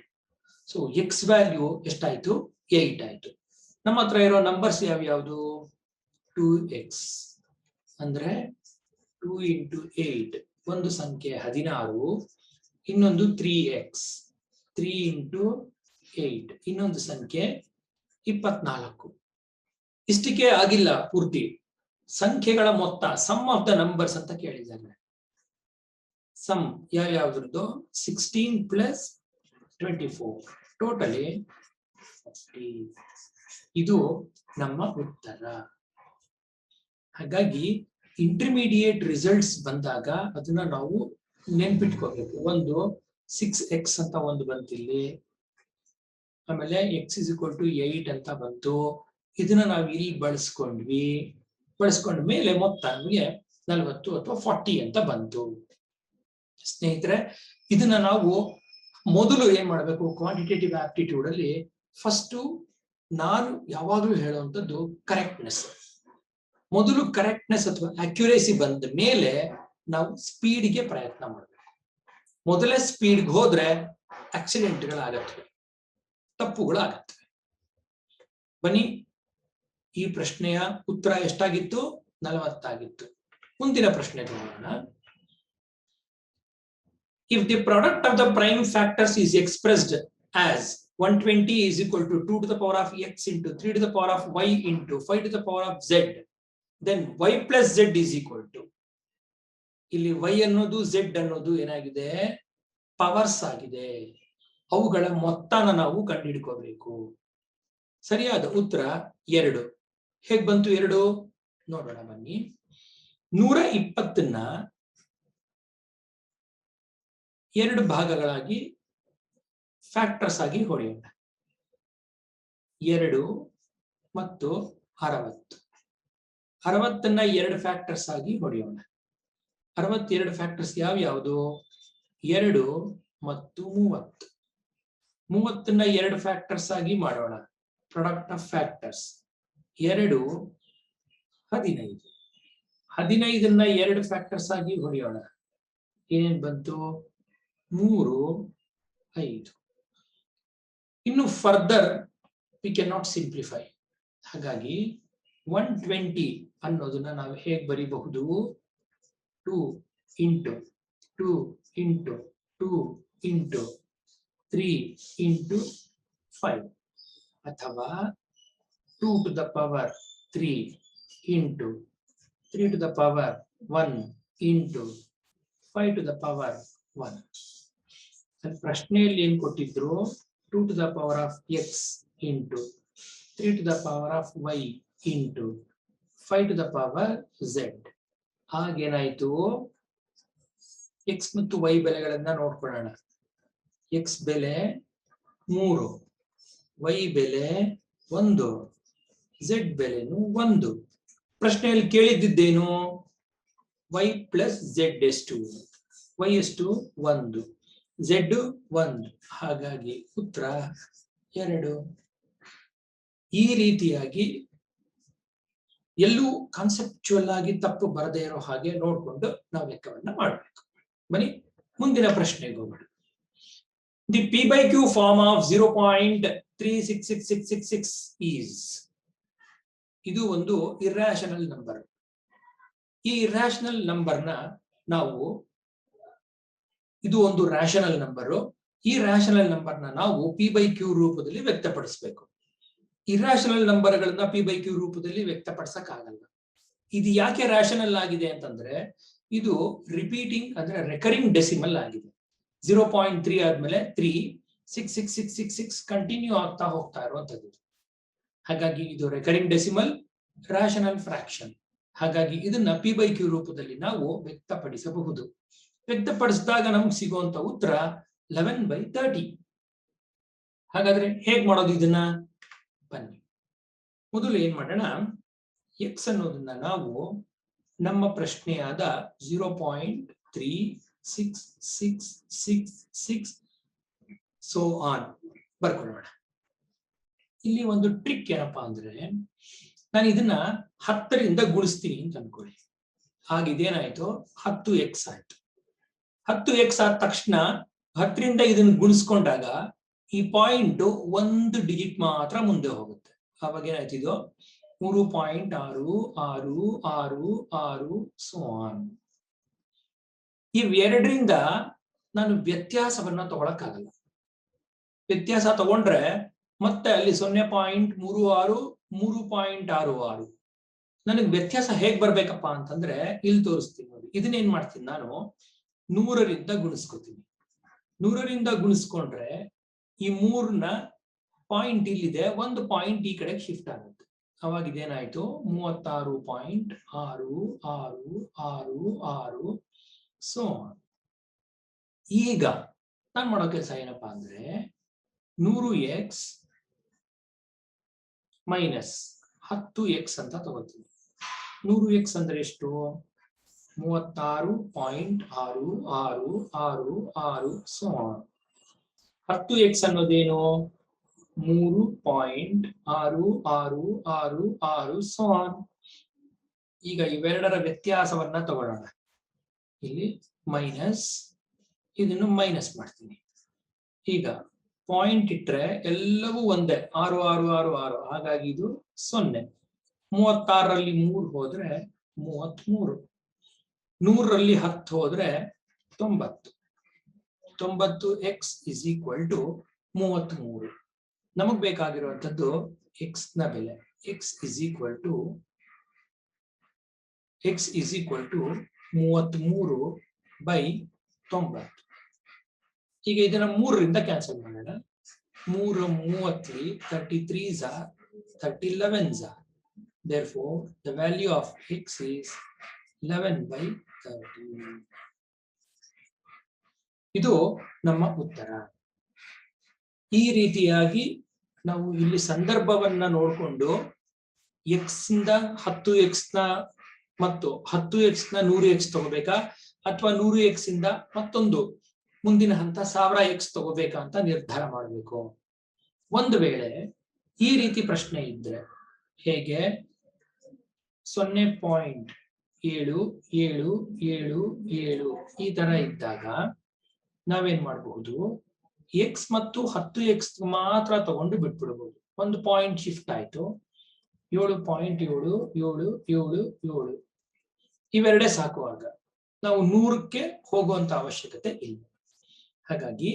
[SPEAKER 1] ಸೊ x ವ್ಯಾಲ್ಯೂ ಎಷ್ಟಾಯ್ತು? 8 ಆಯ್ತು. ನಮ್ಮ ಹತ್ರ ಇರೋ ನಂಬರ್ಸ್ ಯಾವ್ಯಾವುದು? 2x ಅಂದ್ರೆ 2 ಇಂಟು 8 ಒಂದು ಸಂಖ್ಯೆ 16, ಇನ್ನೊಂದು 3x 3 ಇಂಟು 8 ಇನ್ನೊಂದು ಸಂಖ್ಯೆ 24. ಇಷ್ಟಕ್ಕೆ ಆಗಿಲ್ಲ ಪೂರ್ತಿ. ಸಂಖ್ಯೆಗಳ ಮೊತ್ತ, ಸಮ್ ಆಫ್ ದ ನಂಬರ್ಸ್ ಅಂತ ಕೇಳಿದ್ದಾರೆ. ಸಮ್ ಯಾವ್ಯಾವ್ದ್ರದ್ದು? 16 plus 24 totally 40. ಇದು ನಮ್ಮ ಉತ್ತರ. ಹಾಗಾಗಿ ಇಂಟರ್ಮೀಡಿಯೇಟ್ ರಿಸಲ್ಟ್ಸ್ ಬಂದಾಗ ಅದನ್ನ ನಾವು ನೆನ್ಪಿಟ್ಕೋಬೇಕು. ಒಂದು 6x ಅಂತ ಒಂದು ಬಂತಿಲ್ಲಿ, ಆಮೇಲೆ x is equal to 8 ಅಂತ ಬಂತು. ಇದನ್ನ ನಾವು ಇಲ್ಲಿ ಬಳಸ್ಕೊಂಡ ಮೇಲೆ ಮೊತ್ತ ನಮಗೆ 40 ಅಥವಾ 40 ಅಂತ ಬಂತು. ಸ್ನೇಹಿತರೆ, ಇದನ್ನ ನಾವು ಮೊದಲು ಏನ್ ಮಾಡಬೇಕು, ಕ್ವಾಂಟಿಟೇಟಿವ್ ಆಪ್ಟಿಟ್ಯೂಡ್ ಅಲ್ಲಿ ಫಸ್ಟ್ ನಾನು ಯಾವಾಗಲೂ ಹೇಳುವಂಥದ್ದು ಕರೆಕ್ಟ್ನೆಸ್. ಮೊದಲು ಕರೆಕ್ಟ್ನೆಸ್ ಅಥವಾ ಅಕ್ಯುರೇಸಿ ಬಂದ ಮೇಲೆ ನಾವು ಸ್ಪೀಡ್ಗೆ ಪ್ರಯತ್ನ ಮಾಡಬೇಕು. ಮೊದಲೇ ಸ್ಪೀಡ್ಗೆ ಹೋದ್ರೆ ಆಕ್ಸಿಡೆಂಟ್ಗಳಾಗತ್ತವೆ, ತಪ್ಪುಗಳಾಗತ್ತವೆ. ಬನ್ನಿ, ಈ ಪ್ರಶ್ನೆಯ ಉತ್ತರ ಎಷ್ಟಾಗಿತ್ತು? 40 ಆಗಿತ್ತು. ಮುಂದಿನ ಪ್ರಶ್ನೆ ನೋಡೋಣ. If the product of the prime factors is expressed as 120 is equal to 2 to the power of x into 3 to the power of y into 5 to the power of z, then y plus z is equal to, ಇಲ್ಲಿ y ಅನ್ನೋದು z ಅನ್ನೋದು ಏನಾಗಿದೆ? Powers ಆಗಿದೆ. ಅವುಗಳ ಮೊತ್ತನ ನಾವು ಕಂಡುಹಿಡ್ಕೋಬೇಕು. ಸರಿಯಾದ ಉತ್ತರ 2. ಹೇಗ್ ಬಂತು 2? ನೋಡೋಣ ಬನ್ನಿ. 120ನ್ನ 2 ಭಾಗಗಳಾಗಿ ಫ್ಯಾಕ್ಟರ್ಸ್ ಆಗಿ ಹೊಡೆಯೋಣ. 2 ಮತ್ತು 60. 60ನ್ನ 2 ಫ್ಯಾಕ್ಟರ್ಸ್ ಆಗಿ ಹೊಡೆಯೋಣ. 62 ಫ್ಯಾಕ್ಟರ್ಸ್ ಯಾವ್ಯಾವುದು? 2 ಮತ್ತು 30. 30ನ್ನ 2 ಫ್ಯಾಕ್ಟರ್ಸ್ ಆಗಿ ಮಾಡೋಣ. Product of factors 2 15. 15ನ್ನ 2 ಫ್ಯಾಕ್ಟರ್ಸ್ ಆಗಿ ಹೊಡೆಯೋಣ. ಏನೇನ್ ಬಂತು? 3 5. ಇನ್ನು further we can not simplify. ಹಾಗಾಗಿ 120 ಅನ್ನೋದನ್ನ ನಾವು ಹೇಗೆ ಬರೀಬಹುದು? 2 into 2 into 2 into 3 into 5 ಅಥವಾ 2 to the power 3 into 3 to the power 1 into 5 to the power 1. ಪ್ರಶ್ನೆಯಲ್ಲಿ ಏನ್ ಕೊಟ್ಟಿದ್ರು? 2 to the power of x into 3 to the power of y into 5 to the power z. ಆಗೇನಾಯ್ತು? x ಮತ್ತು y ಬೆಲೆಗಳನ್ನ ನೋಡ್ಕೊಳ್ಳೋಣ. x ಬೆಲೆ 3, y ಬೆಲೆ 1, z ಬೆಲೆನು 1. ಪ್ರಶ್ನೆಯಲ್ಲಿ ಕೇಳಿದ್ದೇನು? y plus z ಎಷ್ಟು? y ಎಷ್ಟು? 1, z 1. ಹಾಗಾಗಿ ಉತ್ತರ 2. ಈ ರೀತಿಯಾಗಿ ಎಲ್ಲೂ ಕಾನ್ಸೆಪ್ಚುಯಲ್ ಆಗಿ ತಪ್ಪು ಬರದೇ ಇರೋ ಹಾಗೆ ನೋಡ್ಕೊಂಡು ನಾವು ಲೆಕ್ಕವನ್ನ ಮಾಡಬೇಕು. ಬನ್ನಿ ಮುಂದಿನ ಪ್ರಶ್ನೆಗೆ ಹೋಗೋಣ. The P by Q form of 0.366666 is, ಇದು ಒಂದು ಇರ್ರಾಷನಲ್ ನಂಬರ್. ಈ ಇರ್ರಾಷನಲ್ ನಂಬರ್ನ ನಾವು, ಇದು ಒಂದು ರ್ಯಾಷನಲ್ ನಂಬರು. ಈ ರ್ಯಾಷನಲ್ ನಂಬರ್ನ ನಾವು ಪಿ ಬೈ ಕ್ಯೂ ರೂಪದಲ್ಲಿ ವ್ಯಕ್ತಪಡಿಸಬೇಕು. ಇರ್ರಾಷನಲ್ ನಂಬರ್ಗಳನ್ನ ಪಿ ಬೈ ಕ್ಯೂ ರೂಪದಲ್ಲಿ ವ್ಯಕ್ತಪಡಿಸಕ್ ಆಗಲ್ಲ. ಇದು ಯಾಕೆ ರ್ಯಾಷನಲ್ ಆಗಿದೆ ಅಂತಂದ್ರೆ, ಇದು ರಿಪೀಟಿಂಗ್ ಅಂದ್ರೆ ರೆಕರಿಂಗ್ ಡೆಸಿಮಲ್ ಆಗಿದೆ. 0.3 ಆದ್ಮೇಲೆ 3 66666 ಕಂಟಿನ್ಯೂ ಆಗ್ತಾ ಹೋಗ್ತಾ ಇರುವಂತದ್ದು. ಹಾಗಾಗಿ ಇದು ರೆಕರಿಂಗ್ ಡೆಸಿಮಲ್, ರ್ಯಾಷನಲ್ ಫ್ರಾಕ್ಷನ್. ಹಾಗಾಗಿ ಇದನ್ನ ಪಿ ಬೈ ಕ್ಯೂ ರೂಪದಲ್ಲಿ ನಾವು ವ್ಯಕ್ತಪಡಿಸಬಹುದು. ವ್ಯಕ್ತಪಡಿಸಿದಾಗ ನಮ್ಗೆ ಸಿಗುವಂತ ಉತ್ತರ 11/30. ಹಾಗಾದ್ರೆ ಹೇಗ್ ಮಾಡೋದು ಇದನ್ನ? ಬನ್ನಿ ಮೊದಲು ಏನ್ ಮಾಡೋಣ. x ಅನ್ನೋದನ್ನ ನಾವು ನಮ್ಮ ಪ್ರಶ್ನೆಯಾದ 0.3666 ಸೋ ಆನ್ ಬರ್ಕೊಳ್ಳೋಣ. ಇಲ್ಲಿ ಒಂದು ಟ್ರಿಕ್ ಏನಪ್ಪಾ ಅಂದ್ರೆ, ನಾನು ಇದನ್ನ 10ರಿಂದ ಗುಣಿಸ್ತೀನಿ ಅಂತ ಅನ್ಕೊಳ್ಳಿ. ಆಗಿದೇನಾಯ್ತು? 10x ಆಯ್ತು. 10x ಆದ ತಕ್ಷಣ 10ರಿಂದ ಇದನ್ನ ಗುಣಿಸ್ಕೊಂಡಾಗ ಈ ಪಾಯಿಂಟ್ 1 ಡಿಜಿಟ್ ಮಾತ್ರ ಮುಂದೆ ಹೋಗುತ್ತೆ. ಅವಾಗ ಏನಾಯ್ತು? ಇದು 3.66666 ಸೋ ಆನ್. ಇವೆರಡರಿಂದ ನಾನು ವ್ಯತ್ಯಾಸವನ್ನ ತಗೊಳಕ್ಕಾಗಲ್ಲ. ವ್ಯತ್ಯಾಸ ತಗೊಂಡ್ರೆ ಮತ್ತೆ ಅಲ್ಲಿ 0.36 3.66. ನನಗೆ ವ್ಯತ್ಯಾಸ ಹೇಗ್ ಬರ್ಬೇಕಪ್ಪ ಅಂತಂದ್ರೆ ಇಲ್ಲಿ ತೋರಿಸ್ತೀನಿ ನೋಡಿ. ಇದನ್ನೇನ್ ಮಾಡ್ತೀನಿ ನಾನು? 100ರಿಂದ ಗುಣಿಸ್ಕೊತೀನಿ. 100ರಿಂದ ಗುಣಿಸ್ಕೊಂಡ್ರೆ ಈ 3ನ ಪಾಯಿಂಟ್ ಇಲ್ಲಿದೆ, ಒಂದು ಪಾಯಿಂಟ್ ಈ ಕಡೆಗೆ ಶಿಫ್ಟ್ ಆಗುತ್ತೆ. ಅವಾಗ ಇದೇನಾಯ್ತು? 36.66666 ಸೋ ಈಗ ನಾನು ಮಾಡೋ ಕೆಲಸ ಏನಪ್ಪಾ ಅಂದ್ರೆ, 100x ಮೈನಸ್ 10x ಅಂತ ತಗೋತೀನಿ. 100x ಅಂದ್ರೆ ಎಷ್ಟು? 36.66666 ಸೋ 10x ಅನ್ನೋದೇನು 3.6666 ಈಗ ಇವೆರಡರ ವ್ಯತ್ಯಾಸವನ್ನ ತಗೊಳ್ಳೋಣ. ಇಲ್ಲಿ ಮೈನಸ್, ಇದನ್ನು ಮೈನಸ್ ಮಾಡ್ತೀನಿ. ಈಗ ಪಾಯಿಂಟ್ ಇಟ್ರೆ ಎಲ್ಲವೂ ಒಂದೇ, 6666, ಹಾಗಾಗಿ ಇದು 0. 36ರಲ್ಲಿ 3 ಹೋದ್ರೆ 33, 100ರಲ್ಲಿ 10 ಹೋದ್ರೆ 90. 90x is equal to 33. ನಮಗ್ ಬೇಕಾಗಿರುವಂತದ್ದು x ನ ಬೆಲೆ. x is equal to 33/90. ಈಗ ಇದನ್ನ 3ರಿಂದ ಕ್ಯಾನ್ಸಲ್ ಮಾಡೋಣ. 3 30, 33s are 3011s are. Therefore, the value of x is 11/30. ಇದು ನಮ್ಮ ಉತ್ತರ. ಈ ರೀತಿಯಾಗಿ ನಾವು ಇಲ್ಲಿ ಸಂದರ್ಭವನ್ನ ನೋಡಿಕೊಂಡು x ಇಂದ 10x ನ ಮತ್ತು 10x ನ 100x ತಗೋಬೇಕಾ, ಅಥವಾ 100x ಇಂದ ಮತ್ತೊಂದು ಮುಂದಿನ ಹಂತ 1000x ತಗೋಬೇಕಾ ಅಂತ ನಿರ್ಧಾರ ಮಾಡಬೇಕು. ಒಂದು ವೇಳೆ ಈ ರೀತಿ ಪ್ರಶ್ನೆ ಇದ್ರೆ ಹೇಗೆ 0.7777 ಈ ತರ ಇದ್ದಾಗ ನಾವೇನ್ ಮಾಡಬಹುದು, x ಮತ್ತು 10x ಮಾತ್ರ ತಗೊಂಡು ಬಿಟ್ಬಿಡಬಹುದು. ಒಂದು ಪಾಯಿಂಟ್ ಶಿಫ್ಟ್ ಆಯ್ತು. 7.7777 ಇವೆರಡೇ ಸಾಕುವಾಗ ನಾವು 100ಕ್ಕೆ ಹೋಗುವಂತ ಅವಶ್ಯಕತೆ ಇಲ್ಲ. ಹಾಗಾಗಿ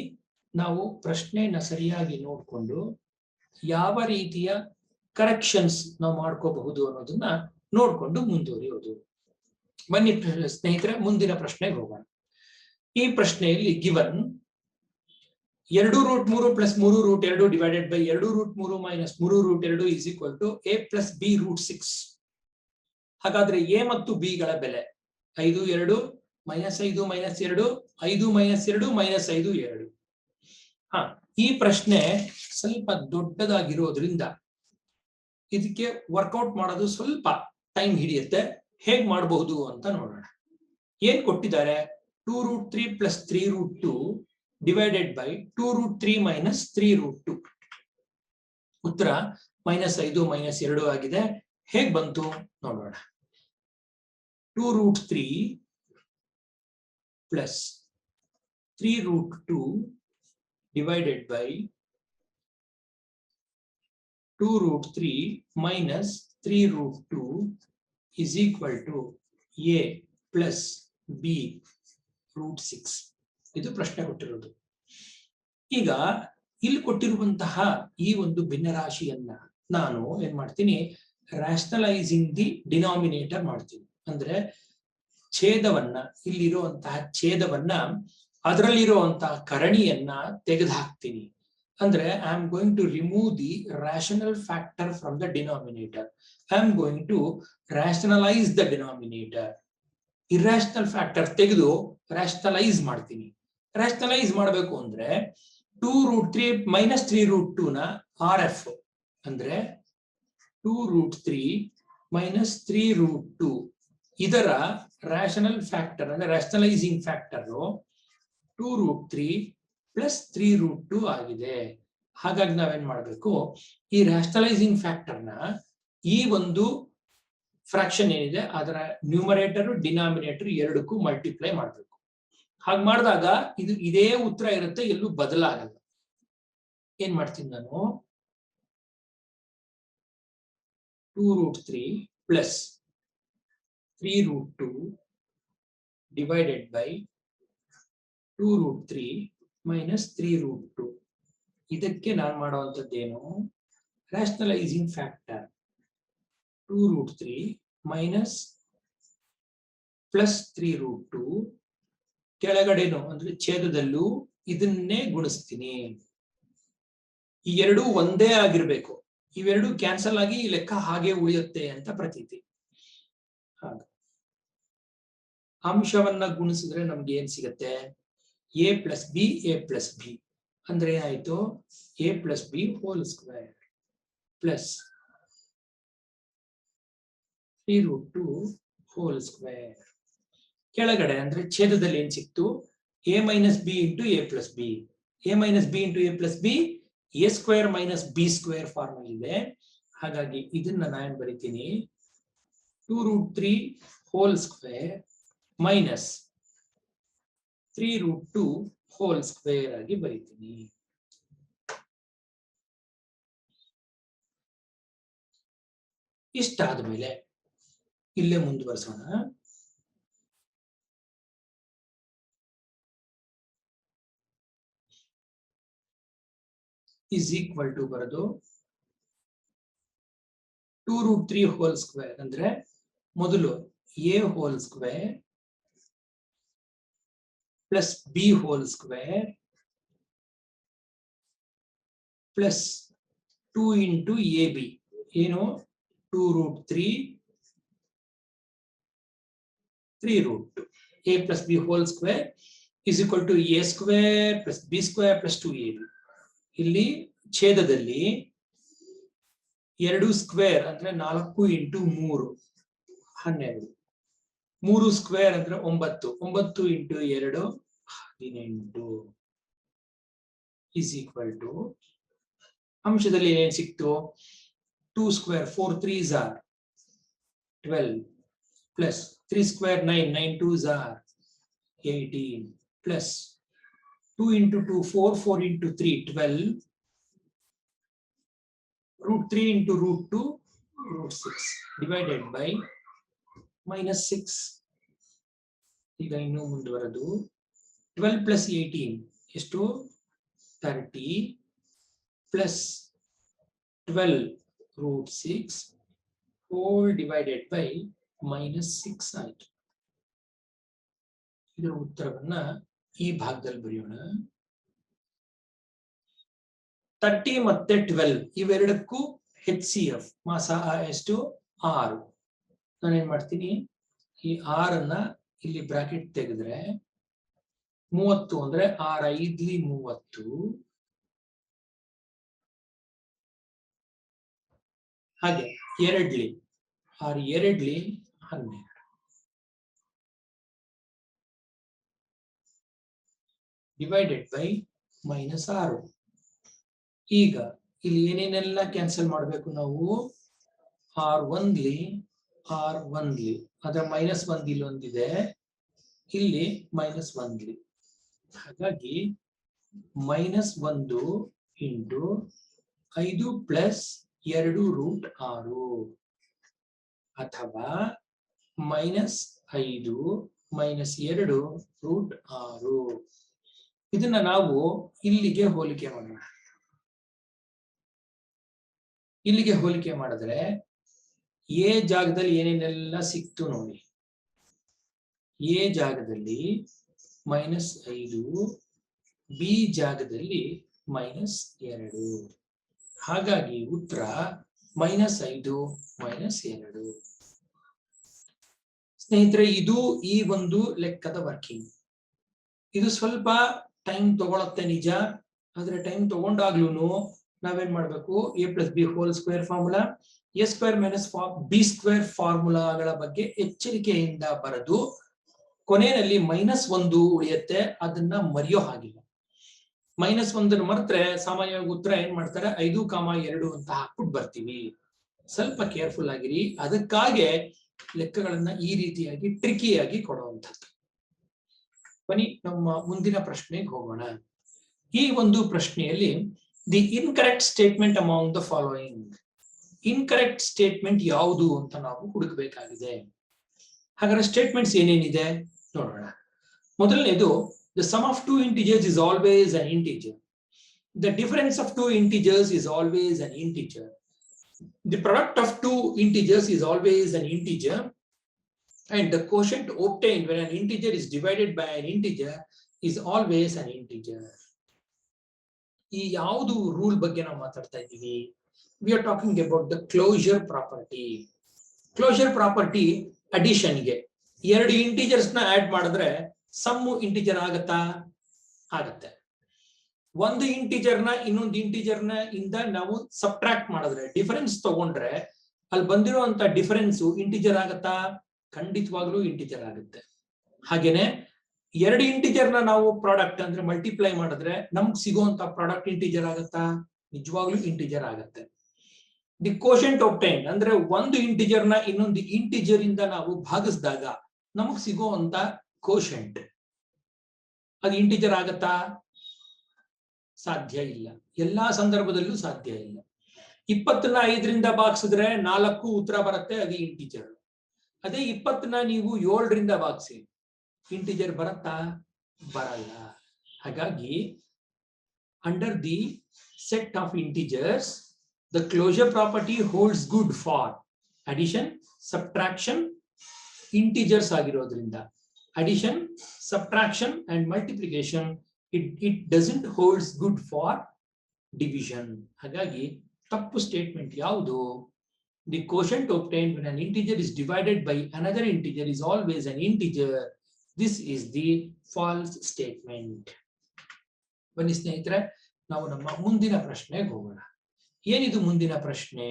[SPEAKER 1] ನಾವು ಪ್ರಶ್ನೆಯನ್ನ ಸರಿಯಾಗಿ ನೋಡ್ಕೊಂಡು ಯಾವ ರೀತಿಯ ಕರೆಕ್ಷನ್ಸ್ ನಾವು ಮಾಡ್ಕೋಬಹುದು ಅನ್ನೋದನ್ನ ನೋಡ್ಕೊಂಡು ಮುಂದುವರಿಯೋದು. ಬನ್ನಿ ಸ್ನೇಹಿತರೆ, ಮುಂದಿನ ಪ್ರಶ್ನೆಗೆ ಹೋಗೋಣ. ಈ ಪ್ರಶ್ನೆಯಲ್ಲಿ given 2√3 + 3√2 divided by 2√3 - 3√2 is equal to a + b√6. ಹಾಗಾದ್ರೆ a ಮತ್ತು b ಗಳ ಬೆಲೆ 5 2 -5 -2 5 -2 -5 2. ಈ ಪ್ರಶ್ನೆ ಸ್ವಲ್ಪ ದೊಡ್ಡದಾಗಿರೋದ್ರಿಂದ ಇದಕ್ಕೆ ವರ್ಕೌಟ್ ಮಾಡೋದು ಸ್ವಲ್ಪ ಟೈಮ್ ಹಿಡಿಯುತ್ತೆ. ಹೇಗ್ ಮಾಡಬಹುದು ಅಂತ ನೋಡೋಣ. ಏನ್ ಕೊಟ್ಟಿದ್ದಾರೆ, 2√3 + 3√2 ಡಿವೈಡೆಡ್ ಬೈ 2√3 - 3√2. ಉತ್ತರ -5 -2 ಆಗಿದೆ. ಹೇಗ್ ಬಂತು ನೋಡೋಣ. 2√3 + 3√2 divided by 2√3 - 3√2 is equal to a + b√6. ಇದು ಪ್ರಶ್ನೆ ಕೊಟ್ಟಿರೋದು. ಈಗ ಇಲ್ಲಿ ಕೊಟ್ಟಿರುವಂತಹ ಈ ಒಂದು ಭಿನ್ನರಾಶಿಯನ್ನ ನಾನು ಏನ್ ಮಾಡ್ತೀನಿ, ರಾಷನಲೈಸಿಂಗ್ ದಿ ಡಿನಾಮಿನೇಟರ್ ಮಾಡ್ತೀನಿ. ಅಂದ್ರೆ ಛೇದವನ್ನ, ಇಲ್ಲಿರುವಂತಹ ಛೇದವನ್ನ, ಅದರಲ್ಲಿರುವಂತಹ ಕರಣಿಯನ್ನ ತೆಗೆದುಹಾಕ್ತೀನಿ. ಅಂದ್ರೆ I am going to remove the rational factor from the denominator. I am going to rationalise the denominator. Irrational factor ತೆಗೆದು ರಾಷನಲೈಸ್ ಮಾಡ್ತೀನಿ. ರಾಷನಲೈಸ್ ಮಾಡಬೇಕು ಅಂದ್ರೆ 2√3 - 3√2 ನ RF ಅಂದ್ರೆ 2√3 - 3√2 ಇದರ ರಾಷನಲ್ ಫ್ಯಾಕ್ಟರ್ ಅಂದ್ರೆ ರಾಷನಲೈಸಿಂಗ್ ಫ್ಯಾಕ್ಟರ್ 2√3 + 3√2 ಆಗಿದೆ. ಹಾಗಾಗಿ ನಾವೇನ್ ಮಾಡಬೇಕು, ಈ ರಾಷನಲೈಸಿಂಗ್ ಫ್ಯಾಕ್ಟರ್ನ ಈ ಒಂದು ಫ್ರಾಕ್ಷನ್ ಏನಿದೆ ಅದರ ನ್ಯೂಮರೇಟರ್ ಡಿನಾಮಿನೇಟರ್ ಎರಡಕ್ಕೂ ಮಲ್ಟಿಪ್ಲೈ ಮಾಡಬೇಕು. ಹಾಗೆ ಮಾಡಿದಾಗ ಇದು ಇದೇ ಉತ್ತರ ಇರುತ್ತೆ, ಎಲ್ಲೂ ಬದಲಾಗಲ್ಲ. ಏನ್ ಮಾಡ್ತೀನಿ ನಾನು, 2√3 + 3√2 divided by 2√3 - 3√2. ಇದಕ್ಕೆ ನಾನು ಮಾಡುವಂತದ್ದೇನು, ರಾಷನಲೈಸಿಂಗ್ ಫ್ಯಾಕ್ಟರ್ 2√3 - 3√2 ಕೆಳಗಡೆನು ಅಂದ್ರೆ ಛೇದದಲ್ಲೂ ಇದನ್ನೇ ಗುಣಿಸ್ತೀನಿ. ಈ ಎರಡೂ ಒಂದೇ ಆಗಿರ್ಬೇಕು. ಇವೆರಡು ಕ್ಯಾನ್ಸಲ್ ಆಗಿ ಈ ಲೆಕ್ಕ ಹಾಗೆ ಉಳಿಯುತ್ತೆ ಅಂತ ಪ್ರತೀತಿ. ಹಾಗ ಅಂಶವನ್ನ ಗುಣಿಸಿದ್ರೆ ನಮ್ಗೆ ಏನ್ ಸಿಗತ್ತೆ, a + b a + b ಅಂದ್ರೆ ಏನಾಯ್ತು, a + b² + 3√2² ಕೆಳಗಡೆ ಅಂದ್ರೆ ಛೇದದಲ್ಲಿ ಏನ್ ಸಿಕ್ತು, a - b × a + b a minus b into a plus b, a square minus b square form ಇದೆ. ಹಾಗಾಗಿ ಇದನ್ನ ನಾನು ಬರೀತೀನಿ 2√3 whole square minus 3√2 whole square ಆಗಿ ಬರೀತೀನಿ. ಇಷ್ಟಾದ ಮೇಲೆ ಇಲ್ಲೇ ಮುಂದುವರಿಸೋಣ. is equal to ಬರೆದು 2√3 ಹೋಲ್ ಸ್ಕ್ವೇರ್ ಅಂದ್ರೆ ಮೊದಲು a whole square plus b whole square plus 2 into ab ಏನು 2√3 3√2 a plus b whole square is equal to a square plus b square plus 2ab. ಇಲ್ಲಿ ಛೇದದಲ್ಲಿ 2 ಸ್ಕ್ವೇರ್ ಅಂದ್ರೆ 4 into 3 12, 3 square ಅಂದ್ರೆ 9, 9 into 2 18 is equal to ಅಂಶದಲ್ಲಿ ಏನೇನು ಸಿಕ್ತು 2 square 4 3s are 12 plus 3 square 9, 9 2s are 18 plus 2 into 2 4, 4 into 3 12, root 3 into root 2 root 6 divided by minus 6. ಈಗ ಇನ್ನು ಮುಂದುವರೆದು 12 plus 18 ಎಷ್ಟು 30 plus 12 root 6 whole divided by minus 6 ಆಯ್ತು. ಇದರ ಉತ್ತರವನ್ನ ಈ ಭಾಗದಲ್ಲಿ ಬರೆಯೋಣ. 30 ಮತ್ತೆ 12 ಇವೆರಡಕ್ಕೂ HCF ಮಾಸ ಎಷ್ಟು 6. ನಾನೇನ್ ಮಾಡ್ತೀನಿ ಈ 6 ಅನ್ನ ಇಲ್ಲಿ ಬ್ರಾಕೆಟ್ ತೆಗೆದ್ರೆ 30 ಅಂದ್ರೆ 6 5ಲಿ 30 ಹಾಗೆ 2ಲಿ 6 2ಲಿ 12 divided by minus 6. ಈಗ ಇಲ್ಲಿ ಏನೇನೆಲ್ಲ ಕ್ಯಾನ್ಸಲ್ ಮಾಡಬೇಕು ನಾವು R1ಲಿ R1ಲಿ ಅದರ -1 ಇಲ್ಲೊಂದಿದೆ ಇಲ್ಲಿ -1ಲಿ ಹಾಗಾಗಿ -1 ಇಂಟು 5 ಪ್ಲಸ್ 2√6 ಅಥವಾ -5 -2√6. ಇದನ್ನ ನಾವು ಇಲ್ಲಿಗೆ ಹೋಲಿಕೆ ಮಾಡೋಣ. ಇಲ್ಲಿಗೆ ಹೋಲಿಕೆ ಮಾಡಿದ್ರೆ ಎ ಜಾಗದಲ್ಲಿ ಏನೇನೆಲ್ಲ ಸಿಕ್ತು ನೋಡಿ. ಎ ಜಾಗದಲ್ಲಿ -5, ಬಿ ಜಾಗದಲ್ಲಿ -2. ಹಾಗಾಗಿ ಉತ್ತರ -5 -2. ಸ್ನೇಹಿತರೆ, ಇದು ಈ ಒಂದು ಲೆಕ್ಕದ ವರ್ಕಿಂಗ್. ಇದು ಸ್ವಲ್ಪ ಟೈಮ್ ತಗೊಳತ್ತೆ ನಿಜ, ಆದ್ರೆ ಟೈಮ್ ತಗೊಂಡಾಗ್ಲೂ ನಾವೇನ್ ಮಾಡ್ಬೇಕು a plus b whole square formula, a square minus b square ಫಾರ್ಮುಲಾಗಳ ಬಗ್ಗೆ ಎಚ್ಚರಿಕೆಯಿಂದ ಬರೆದು ಕೊನೆಯಲ್ಲಿ -1 ಉಳಿಯುತ್ತೆ, ಅದನ್ನ ಮರೆಯೋ ಹಾಗಿಲ್ಲ. -1 ಮರೆತ್ರೆ ಸಾಮಾನ್ಯವಾಗಿ ಉತ್ತರ ಏನ್ ಮಾಡ್ತಾರೆ 5,2 ಅಂತ ಹಾಕ್ಬಿಟ್ಟು ಬರ್ತೀವಿ. ಸ್ವಲ್ಪ ಕೇರ್ಫುಲ್ ಆಗಿರಿ. ಅದಕ್ಕಾಗೆ ಲೆಕ್ಕಗಳನ್ನ ಈ ರೀತಿಯಾಗಿ ಟ್ರಿಕಿಯಾಗಿ ಕೊಡುವಂಥದ್ದು. ಬನ್ನಿ ನಮ್ಮ ಮುಂದಿನ ಪ್ರಶ್ನೆಗೆ ಹೋಗೋಣ. ಈ ಒಂದು ಪ್ರಶ್ನೆಯಲ್ಲಿ the incorrect statement among the following, incorrect statement ಯಾವುದು ಅಂತ ನಾವು ಹುಡುಕಬೇಕಾಗಿದೆ. ಹಾಗಾದ್ರೆ ಸ್ಟೇಟ್ಮೆಂಟ್ಸ್ ಏನೇನಿದೆ ನೋಡೋಣ. ಮೊದಲನೇದು, the sum of 2 integers is always an integer. The difference of 2 integers is always an integer. The product of 2 integers is always an integer. And the quotient obtained when an integer is divided by an integer is always an integer. ಈ ಯಾವುದು rule ಬಗ್ಗೆ ನಾವು ಮಾತಾಡ್ತಾ ಇದ್ದೀವಿ? We are talking about the closure property. Closure property ಅಡಿಷನ್ಗೆ 2 integers ನ add ಮಾಡಿದ್ರೆ some integer ಆಗತ್ತಾ? ಆಗತ್ತೆ. ಒಂದು ಇಂಟಿಜರ್ ನ ಇನ್ನೊಂದು ಇಂಟಿಜರ್ ನ ಇಂದ ನಾವು ಸಬ್ಟ್ರಾಕ್ಟ್ ಮಾಡಿದ್ರೆ, ಡಿಫರೆನ್ಸ್ ತಗೊಂಡ್ರೆ ಅಲ್ಲಿ ಬಂದಿರುವಂತ ಡಿಫರೆನ್ಸ್ ಇಂಟಿಜರ್ ಆಗತ್ತಾ? ಖಂಡಿತವಾಗ್ಲೂ ಇಂಟಿಜರ್ ಆಗುತ್ತೆ. ಹಾಗೇನೆ ಎರಡು ಇಂಟಿಜರ್ ನ ನಾವು ಪ್ರಾಡಕ್ಟ್ ಅಂದ್ರೆ ಮಲ್ಟಿಪ್ಲೈ ಮಾಡಿದ್ರೆ ನಮ್ಗೆ ಸಿಗುವಂತ ಪ್ರಾಡಕ್ಟ್ ಇಂಟಿಜರ್ ಆಗತ್ತಾ? ನಿಜವಾಗ್ಲೂ ಇಂಟಿಜರ್ ಆಗತ್ತೆ. ದಿ ಕೋಶೆಂಟ್ ಒಬ್ಟೈನ್ಡ್ ಅಂದ್ರೆ ಒಂದು ಇಂಟಿಜರ್ ನ ಇನ್ನೊಂದು ಇಂಟಿಜರ್ ಇಂದ ನಾವು ಭಾಗಿಸಿದಾಗ ನಮಗ್ ಸಿಗುವಂತ ಕೋಶೆಂಟ್ ಅದು ಇಂಟಿಜರ್ ಆಗತ್ತಾ? ಸಾಧ್ಯ ಇಲ್ಲ. ಎಲ್ಲಾ ಸಂದರ್ಭದಲ್ಲೂ ಸಾಧ್ಯ ಇಲ್ಲ. 20ನ 5ರಿಂದ ಭಾಗಿಸಿದ್ರೆ 4 ಉತ್ತರ ಬರುತ್ತೆ, ಅದು ಇಂಟಿಜರ್. ಅದೇ 20ನ ನೀವು 7ರಿಂದ ಭಾಗಿಸಿ, ಇಂಟಿಜರ್ ಬರುತ್ತಾ? ಬರಲ್ಲ. ಹಾಗಾಗಿ under the set of integers the closure property holds good for addition, subtraction, integers ಆಗಿರೋದ್ರಿಂದ addition, subtraction and multiplication it doesn't holds good for division. ಹಾಗಾಗಿ ತಪ್ಪು ಸ್ಟೇಟ್ಮೆಂಟ್ ಯಾವುದು? The quotient obtained when an integer is divided by another integer is always an integer. This is the false statement. ಬನ್ನಿ ಸ್ನೇಹಿತರೆ, ನಾವು ನಮ್ಮ ಮುಂದಿನ ಪ್ರಶ್ನೆಗೆ ಹೋಗೋಣ. ಏನಿದು ಮುಂದಿನ ಪ್ರಶ್ನೆ?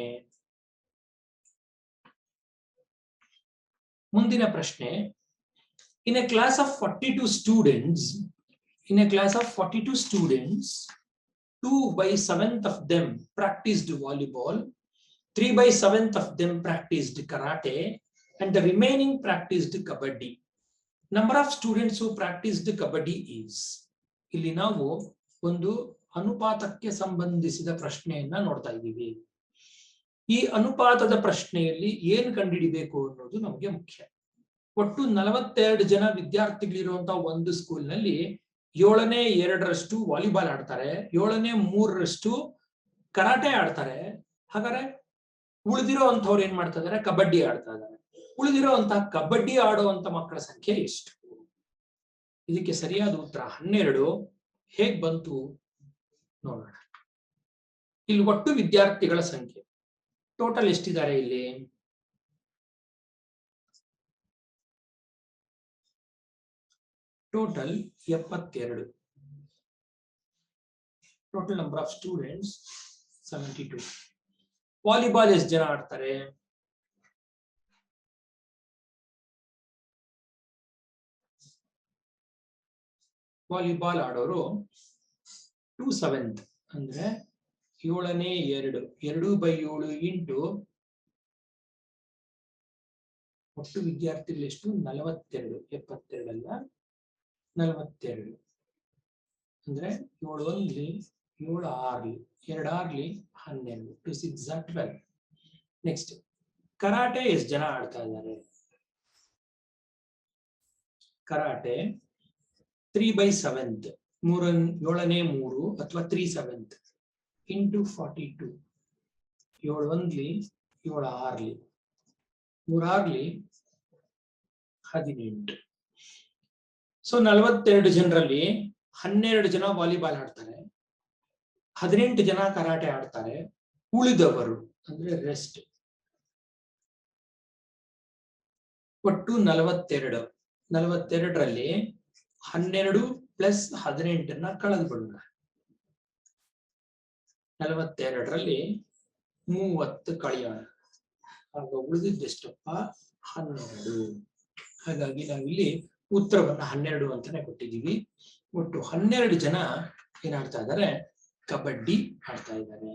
[SPEAKER 1] ಮುಂದಿನ ಪ್ರಶ್ನೆ, in a class of 42 students, 2/7 of them practiced volleyball, 3/7 of them practiced karate, and the remaining practiced kabaddi. Number of students who practiced kabaddi is. ಇಲ್ಲಿ ನಾವು ಒಂದು ಅನುಪಾತಕ್ಕೆ ಸಂಬಂಧಿಸಿದ ಪ್ರಶ್ನೆಯನ್ನ ನೋಡ್ತಾ ಇದ್ದೀವಿ. ಈ ಅನುಪಾತದ ಪ್ರಶ್ನೆಯಲ್ಲಿ ಏನು ಕಂಡುಹಿಡಿಬೇಕು ಅನ್ನೋದು ನಮಗೆ ಮುಖ್ಯ. ಒಟ್ಟು 42 ಜನ ವಿದ್ಯಾರ್ಥಿಗಳಿರುವಂತಹ ಒಂದು ಸ್ಕೂಲ್ ನಲ್ಲಿ 7ನೇ 2ರಷ್ಟು ವಾಲಿಬಾಲ್ ಆಡ್ತಾರೆ, 7ನೇ 3ರಷ್ಟು ಕರಾಟೆ ಆಡ್ತಾರೆ. ಹಾಗಾದ್ರೆ ಉಳಿದಿರೋ ಅಂತವ್ರು ಏನ್ ಮಾಡ್ತಾ ಇದಾರೆ? ಕಬಡ್ಡಿ ಆಡ್ತಾ ಇದ್ದಾರೆ. ಉಳಿದಿರುವಂತಹ ಕಬಡ್ಡಿ ಆಡುವಂತ ಮಕ್ಕಳ ಸಂಖ್ಯೆ ಎಷ್ಟು? ಇದಕ್ಕೆ ಸರಿಯಾದ ಉತ್ತರ 12. ಹೇಗ್ ಬಂತು ನೋಡೋಣ. ಇಲ್ಲಿ ಒಟ್ಟು ವಿದ್ಯಾರ್ಥಿಗಳ ಸಂಖ್ಯೆ ಟೋಟಲ್ ಎಷ್ಟಿದ್ದಾರೆ? ಇಲ್ಲಿ total 72. Total number of students 72. Volleyball ಎಷ್ಟು ಜನ ಆಡ್ತಾರೆ? ವಾಲಿಬಾಲ್ ಆಡೋರು 2/7 ಅಂದ್ರೆ 7ನೇ 2, 2/7 ಇಂಟು ಒಟ್ಟು ವಿದ್ಯಾರ್ಥಿಗಳು ಎಷ್ಟು? 42. 72 ಅಲ್ಲ, 42 ಅಂದ್ರೆ 7 1 7 6 2 6 12 2 6 12. ನೆಕ್ಸ್ಟ್, ಕರಾಟೆ ಎಷ್ಟು ಜನ ಆಡ್ತಾ ಇದ್ದಾರೆ? ಕರಾಟೆ 3/7 7ನೇ 3 ಅಥವಾ 3/7 ಇಂಟು 42. 7 1 7 6 3 6 18. ಸೊ 42 ಜನರಲ್ಲಿ 12 ಜನ ವಾಲಿಬಾಲ್ ಆಡ್ತಾರೆ, 18 ಜನ ಕರಾಟೆ ಆಡ್ತಾರೆ. ಉಳಿದವರು ಅಂದ್ರೆ ರೆಸ್ಟ್ ಒಟ್ಟು 42. 42ರಲ್ಲಿ 12 ಪ್ಲಸ್ 18ನ್ನ ಕಳೆದು ಬಿಡೋಣ. 42ರಲ್ಲಿ 30 ಕಳೆಯೋಣ. ಆಗ ಉಳಿದಿದ್ದೆಷ್ಟಪ್ಪ? 12. ಹಾಗಾಗಿ ನಾವಿಲ್ಲಿ ಉತ್ತರವನ್ನ 12 ಅಂತಾನೆ ಕೊಟ್ಟಿದ್ದೀವಿ. ಒಟ್ಟು 12 ಜನ ಏನಾಡ್ತಾ ಇದ್ದಾರೆ? ಕಬಡ್ಡಿ ಆಡ್ತಾ ಇದ್ದಾರೆ.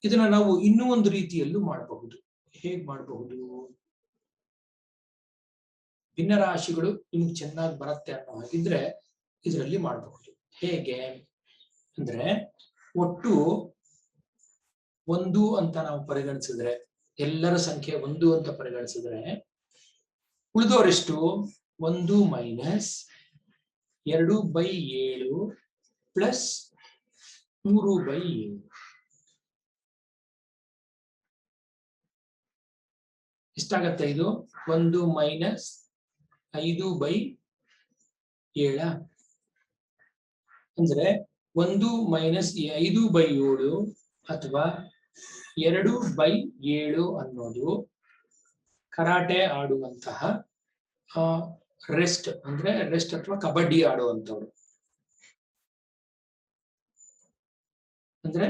[SPEAKER 1] ಇದನ್ನ ನಾವು ಇನ್ನೂ ಒಂದು ರೀತಿಯಲ್ಲೂ ಮಾಡಬಹುದು. ಹೇಗ್ ಮಾಡಬಹುದು? ಭಿನ್ನರಾಶಿಗಳು ನಿಮ್ಗೆ ಚೆನ್ನಾಗಿ ಬರುತ್ತೆ ಅನ್ನೋ ಹಾಗಿದ್ರೆ ಇದರಲ್ಲಿ ಮಾಡಬಹುದು. ಹೇಗೆ ಅಂದ್ರೆ, ಒಟ್ಟು 1 ಅಂತ ನಾವು ಪರಿಗಣಿಸಿದ್ರೆ, ಎಲ್ಲರ ಸಂಖ್ಯೆ 1 ಅಂತ ಪರಿಗಣಿಸಿದ್ರೆ, ಉಳಿದವರೆಷ್ಟು? 1 ಮೈನಸ್ 2/7 ಪ್ಲಸ್ 3/7. ಎಷ್ಟಾಗತ್ತೆ ಇದು? 1 ಮೈನಸ್ 5/7 ಅಂದ್ರೆ 1 ಮೈನಸ್ 5/7 ಅಥವಾ 2/7 ಅನ್ನೋದು ಕರಾಟೆ ಆಡುವಂತಹ ರೆಸ್ಟ್ ಅಂದ್ರೆ ರೆಸ್ಟ್ ಅಥವಾ ಕಬಡ್ಡಿ ಆಡುವಂತವ್ರು. ಅಂದ್ರೆ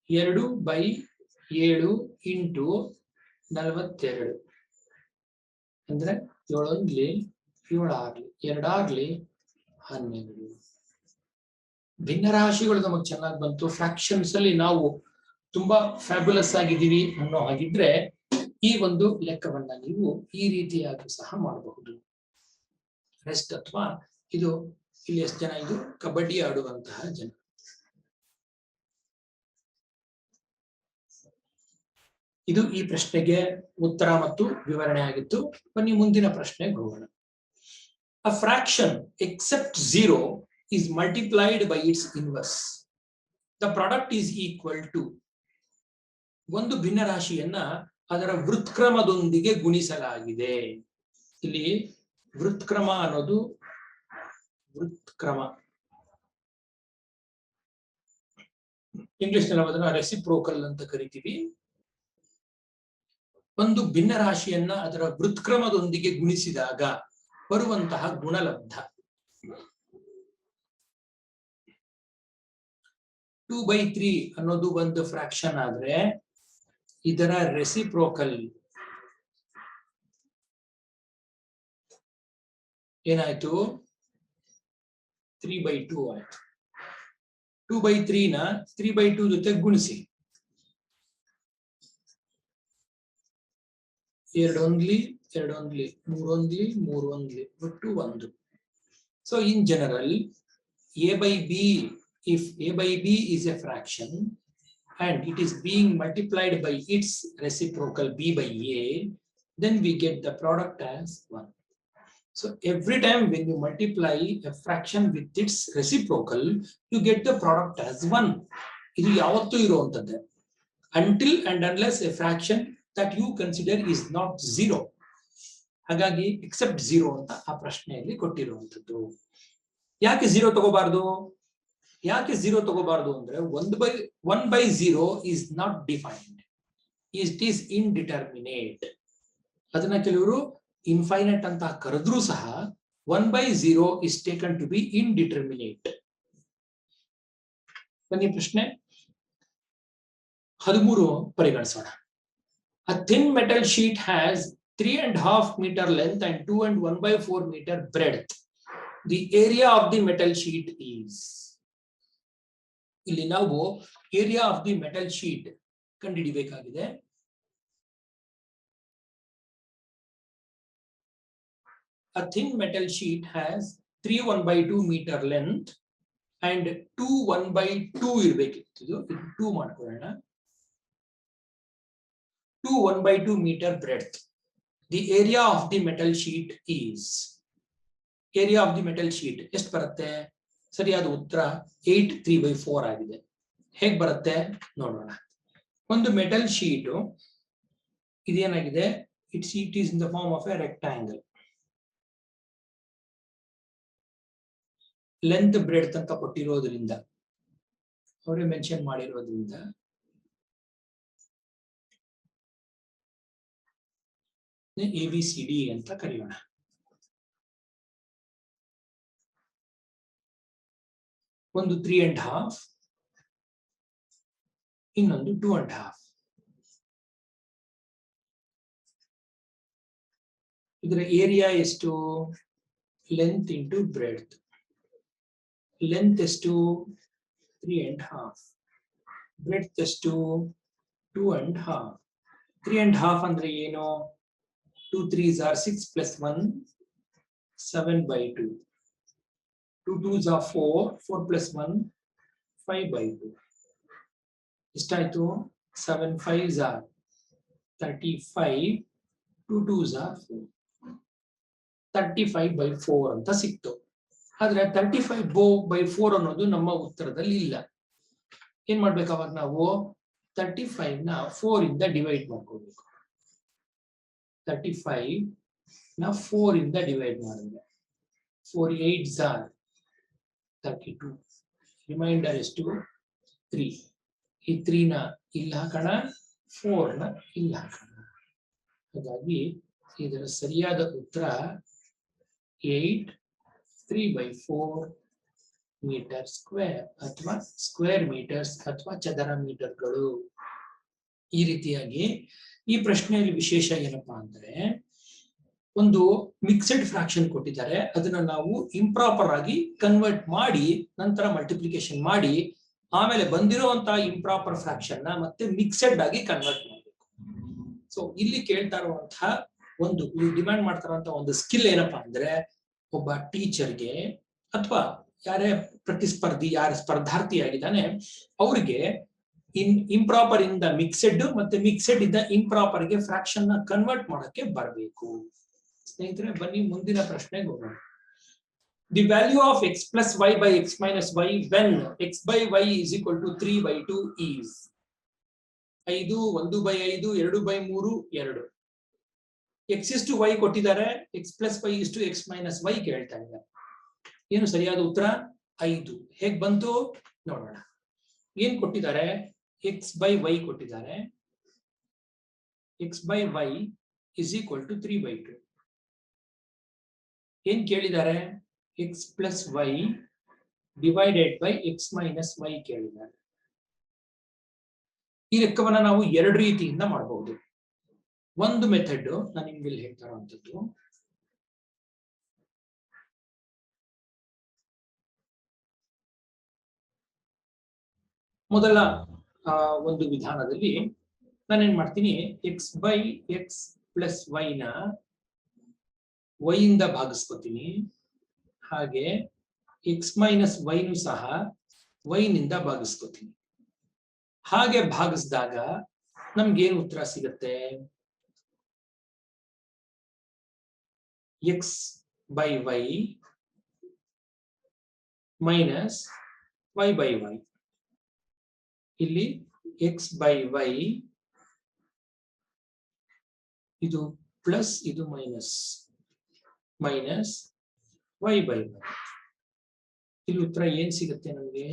[SPEAKER 1] 2/7 ಇಂಟು 42 ಅಂದ್ರೆ 7 1 7 2 12. ಭಿನ್ನರಾಶಿಗಳು ನಮಗೆ ಚೆನ್ನಾಗಿ ಬಂತು. ಫ್ರಾಕ್ಷನ್ಸ್ ಅಲ್ಲಿ ನಾವು ತುಂಬಾ ಫ್ಯಾಬ್ಯುಲಸ್ ಆಗಿದ್ದೀವಿ ಅನ್ನೋ ಹಾಗಿದ್ರೆ ಈ ಒಂದು ಲೆಕ್ಕವನ್ನ ನೀವು ಈ ರೀತಿಯಾಗಿ ಸಹ ಮಾಡಬಹುದು. ರೆಸ್ಟ್ ಅಥವಾ ಇದು ಇಲ್ಲಿ ಎಷ್ಟು ಜನ, ಇದು ಕಬಡ್ಡಿ ಆಡುವಂತಹ ಜನ. ಇದು ಈ ಪ್ರಶ್ನೆಗೆ ಉತ್ತರ ಮತ್ತು ವಿವರಣೆ ಆಗಿತ್ತು. ಬನ್ನಿ ಮುಂದಿನ ಪ್ರಶ್ನೆಗೆ ಹೋಗೋಣ. A fraction except 0 is multiplied by its inverse. The product is equal to. ಒಂದು ಭಿನ್ನರಾಶಿಯನ್ನ ಅದರ ವೃತ್ಕ್ರಮದೊಂದಿಗೆ ಗುಣಿಸಲಾಗಿದೆ. ಇಲ್ಲಿ ವೃತ್ಕ್ರಮ ಅನ್ನೋದು ಇಂಗ್ಲಿಷ್ ನಲ್ಲಿ ಅದನ್ನ ರೆಸಿಪ್ರೋಕಲ್ ಅಂತ ಕರಿತೀವಿ. ಒಂದು ಭಿನ್ನರಾಶಿಯನ್ನ ಅದರ ವೃತ್ಕ್ರಮದೊಂದಿಗೆ ಗುಣಿಸಿದಾಗ ಬರುವಂತಹ ಗುಣಲಬ್ಧ. 2/3 ಅನ್ನೋದು ಒಂದು ಫ್ರಾಕ್ಷನ್ ಆದ್ರೆ ಇದರ ರೆಸಿಪ್ರೋಕಲ್ ಏನಾಯ್ತು? 3/2 ಆಯ್ತು. 2/3 ನ 3/2 ಜೊತೆ ಗುಣಿಸಿ. 2 ಒಂದ್ಲಿ 2 ಒಂದ್ಲಿ 3 ಒಂದ್ಲಿ 3 ಒಂದ್ಲಿ ಒಟ್ಟು 1. So in general, a by b, if a by b is a fraction and it is being multiplied by its reciprocal b by a, then we get the product as 1. So every time when you multiply a fraction with its reciprocal, you get the product as 1. ಇದು ಯಾವತ್ತೂ ಇರುವಂತದ್ದೇ, until and unless a fraction that you consider is not 0. ಹಾಗಾಗಿ accept 0 ಅಂತ ಆ ಪ್ರಶ್ನೆಯಲ್ಲಿ ಕೊಟ್ಟಿರುವಂತದ್ದು. ಯಾಕೆ 0 ತಗೋಬಾರ್ದು? ಯಾಕೆ 0 ತಗೋಬಾರ್ದು ಅಂದ್ರೆ 1/0 is not defined. It is indeterminate. ಅದನ್ನ ಕೆಲವರು ಇನ್ಫೈನೈಟ್ ಅಂತ ಕರೆದ್ರೂ ಸಹ 1/0 is taken to be indeterminate. ಬನ್ನಿ ಪ್ರಶ್ನೆ 13 ಪರಿಗಣಿಸೋಣ. A thin metal sheet has 3.5 meter length and 2 and 1/4 meter breadth. The area of the metal sheet is. ಇಲ್ಲಿ ನಾವು area of the metal sheet ಕಂಡುಹಿಡಿಯಬೇಕಾಗಿದೆ. A thin metal sheet has 3 1/2 meter length and 2 1/2 ಇರಬೇಕಿತ್ತು. ಇದು 2 ಮಾಡ್ಕೊಳ್ಳೋಣ. 2 1/2 meter breadth. The area of the metal sheet is. Area of the metal sheet ಎಷ್ಟು ಬರುತ್ತೆ? ಸರಿಯಾದ ಉತ್ತರ 8 3/4 ಆಗಿದೆ. ಹೇಗೆ ಬರುತ್ತೆ ನೋಡೋಣ. ಒಂದು ಮೆಟಲ್ ಶೀಟ್ ಇದೇನಾಗಿದೆ, it is in the form of a rectangle. Length breadth ಅಂತ ಕೊಟ್ಟಿರೋದ್ರಿಂದ, ಅವರೇ ಮೆನ್ಷನ್ ಮಾಡಿರೋದ್ರಿಂದ ABCD ಅಂತ ಕರೆಯೋಣ. ಒಂದು 3.5, ಇನ್ನೊಂದು 2.5. ಇದರ ಏರಿಯಾ ಎಷ್ಟು? Length into breadth. ಲೆಂತ್ ಎಷ್ಟು? 3.5. ಬ್ರೆಡ್ತ್ ಎಷ್ಟು? 2.5. 3.5 ಅಂದ್ರೆ ಏನು? 2 3s are 6 plus 1 7/2. 2 2s are 4 4 plus 1 5/2. ಎಷ್ಟಾಯ್ತು? 7 5s are 35. 2 2s are 4. 35/4 ಅಂತ ಸಿಕ್ತು. ಆದ್ರೆ 35/4 ಅನ್ನೋದು ನಮ್ಮ ಉತ್ತರದಲ್ಲಿ ಇಲ್ಲ. ಏನ್ ಮಾಡ್ಬೇಕು ಅವಾಗ ನಾವು? 35 ನ 4 ಇಂದ ಡಿವೈಡ್ ಮಾಡ್ಕೋಬೇಕು. 35 ನ 4 ಇಂದ ಡಿವೈಡ್ ಮಾಡಿದ್ರೆ 4 8s are 32. ರಿಮೈಂಡರ್ ಎಷ್ಟು? 3. ಈ 3 ನ ಇಲ್ಲಿ ಹಾಕೋಣ, 4 ನ ಇಲ್ಲಿ ಹಾಕೋಣ. ಹಾಗಾಗಿ ಇದರ ಸರಿಯಾದ ಉತ್ತರ 8 3/4 ಮೀಟರ್ ಸ್ಕ್ವೇರ್ ಅಥವಾ ಸ್ಕ್ವೇರ್ ಮೀಟರ್ಸ್ ಅಥವಾ ಚದರ ಮೀಟರ್ಗಳು. ಈ ರೀತಿಯಾಗಿ ಈ ಪ್ರಶ್ನೆಯಲ್ಲಿ ವಿಶೇಷ ಏನಪ್ಪಾ ಅಂದ್ರೆ ಒಂದು ಮಿಕ್ಸೆಡ್ ಫ್ರಾಕ್ಷನ್ ಕೊಟ್ಟಿದ್ದಾರೆ, ಅದನ್ನ ನಾವು ಇಂಪ್ರಾಪರ್ ಆಗಿ ಕನ್ವರ್ಟ್ ಮಾಡಿ ನಂತರ ಮಲ್ಟಿಪ್ಲಿಕೇಶನ್ ಮಾಡಿ ಆಮೇಲೆ ಬಂದಿರುವಂತಹ ಇಂಪ್ರಾಪರ್ ಫ್ರಾಕ್ಷನ್ ನ ಮತ್ತೆ ಮಿಕ್ಸೆಡ್ ಆಗಿ ಕನ್ವರ್ಟ್ ಮಾಡಬೇಕು. ಸೊ ಇಲ್ಲಿ ಕೇಳ್ತಾ ಇರುವಂತಹ ಒಂದು ಡಿಮ್ಯಾಂಡ್ ಮಾಡ್ತಾರಂತ ಒಂದು ಸ್ಕಿಲ್ ಏನಪ್ಪಾ ಅಂದ್ರೆ, ಒಬ್ಬ ಟೀಚರ್ಗೆ ಅಥವಾ ಯಾರೇ ಪ್ರತಿಸ್ಪರ್ಧಿ ಯಾರ ಸ್ಪರ್ಧಾರ್ಥಿ ಆಗಿದ್ದಾನೆ ಅವ್ರಿಗೆ ಇಂಪ್ರಾಪರ್ ಇಂದ ಮಿಕ್ಸೆಡ್ ಮತ್ತೆ ಮಿಕ್ಸೆಡ್ ಇಂದ ಇಂಪ್ರಾಪರ್ ಗೆ ಫ್ರಾಕ್ಷನ್ ನ ಕನ್ವರ್ಟ್ ಮಾಡಕ್ಕೆ ಬರಬೇಕು. ಸ್ನೇಹಿತರೆ ಬನ್ನಿ ಮುಂದಿನ ಪ್ರಶ್ನೆಗೆ ಹೋಗೋಣ. The value of x plus y by x minus y when x by y is equal to 3/2 is 5, 1/5, 2/3, 2. x is to y ಕೊಟ್ಟಿದ್ದಾರೆ, x plus y is to x minus y ಕೇಳ್ತಾ ಇದ್ದಾರೆ. ಏನು ಸರಿಯಾದ ಉತ್ತರ? 5. ಹೇಗ್ ಬಂತು ನೋಡೋಣ. ಏನ್ ಕೊಟ್ಟಿದ್ದಾರೆ? x by y ಕೊಟ್ಟಿದ್ದಾರೆ. x by y is equal to 3/2. ಏನ್ ಕೇಳಿದ್ದಾರೆ? x plus y divided by x minus y ಕೇಳಿದ್ದಾರೆ. ಈ ಲೆಕ್ಕವನ್ನ ನಾವು ಎರಡು ರೀತಿಯಿಂದ ಮಾಡಬಹುದು. ಒಂದು ಮೆಥಡ್ ನಾನು ನಿಮ್ಗೆ ಇಲ್ಲಿ ಹೇಳ್ತಾ ಇರುವಂತದ್ದು, ಮೊದಲ ಒಂದು ವಿಧಾನದಲ್ಲಿ ನಾನೇನ್ ಮಾಡ್ತೀನಿ, x by x plus y ನ y ಇಂದ ಭಾಗಿಸ್ಕೊತೀನಿ, ಹಾಗೆ x ಮೈನಸ್ y ನು ಸಹ y ನಿಂದ ಭಾಗಿಸ್ಕೊತೀನಿ. ಹಾಗೆ ಭಾಗಿಸಿದಾಗ ನಮ್ಗೇನು ಉತ್ತರ ಸಿಗತ್ತೆ? x by y minus y by y. ಇಲ್ಲಿ x by y ಇದು ಪ್ಲಸ್ ಇದು minus minus y by y. ಇಲ್ಲಿ ಉತ್ತರ ಏನ್ ಸಿಗುತ್ತೆ ನಮಗೆ?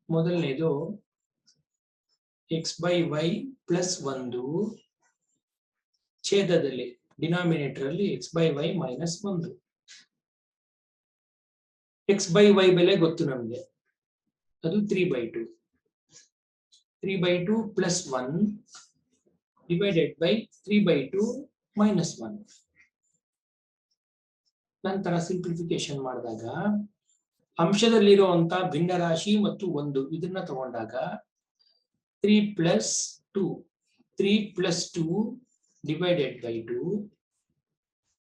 [SPEAKER 1] ಮೊದಲನೇದು x by y ಪ್ಲಸ್ 1 ಛೇದದಲ್ಲಿ ಡಿನಾಮಿನೇಟರ್ ಅಲ್ಲಿ x by y minus 1. x by y ಬೆಲೆ ಗೊತ್ತು ನಮ್ಗೆ, ಅದು 3/2. 3/2 ಪ್ಲಸ್ 1 ಡಿವೈಡೆಡ್ ಬೈ 3/2 ಮೈನಸ್ 1. ನಂತರ ಸಿಂಪ್ಲಿಫಿಕೇಶನ್ ಮಾಡಿದಾಗ ಅಂಶದಲ್ಲಿರುವಂತ ಭಿನ್ನರಾಶಿ ಮತ್ತು 1 ಇದನ್ನ ತಗೊಂಡಾಗ 3 plus 2 divided by 2,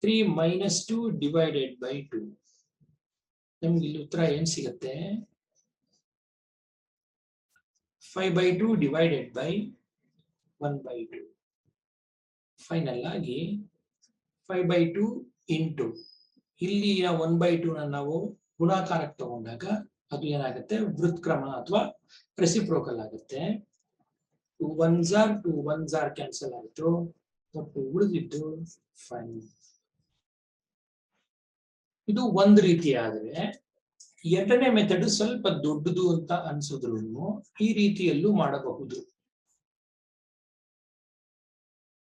[SPEAKER 1] 3 minus 2 divided by 2. ನಮ್ಗೆ ಇಲ್ಲಿ ಉತ್ತರ ಏನ್ ಸಿಗುತ್ತೆ? 5/2 divided by 1/2. ಫೈನಲ್ ಆಗಿ 5/2 ಇಂಟು ಇಲ್ಲಿ 1/2 ನಾವು ಗುಣಾಕಾರಕ್ಕೆ ತಗೊಂಡಾಗ ಅದು ಏನಾಗುತ್ತೆ? ವೃತ್ಕ್ರಮ ಅಥವಾ ರೆಸಿಪ್ರೋಕಲ್ ಆಗುತ್ತೆ. 2 1s are ಕ್ಯಾನ್ಸಲ್ ಆಯ್ತು, ಮತ್ತು ಉಳಿದಿದ್ದು 5. ಇದು ಒಂದು ರೀತಿ ಆದ್ರೆ, ಎರಡನೇ ಮೆಥಡ್ ಸ್ವಲ್ಪ ದೊಡ್ಡದು ಅಂತ ಅನ್ಸಿದ್ರು ಈ ರೀತಿಯಲ್ಲೂ ಮಾಡಬಹುದು.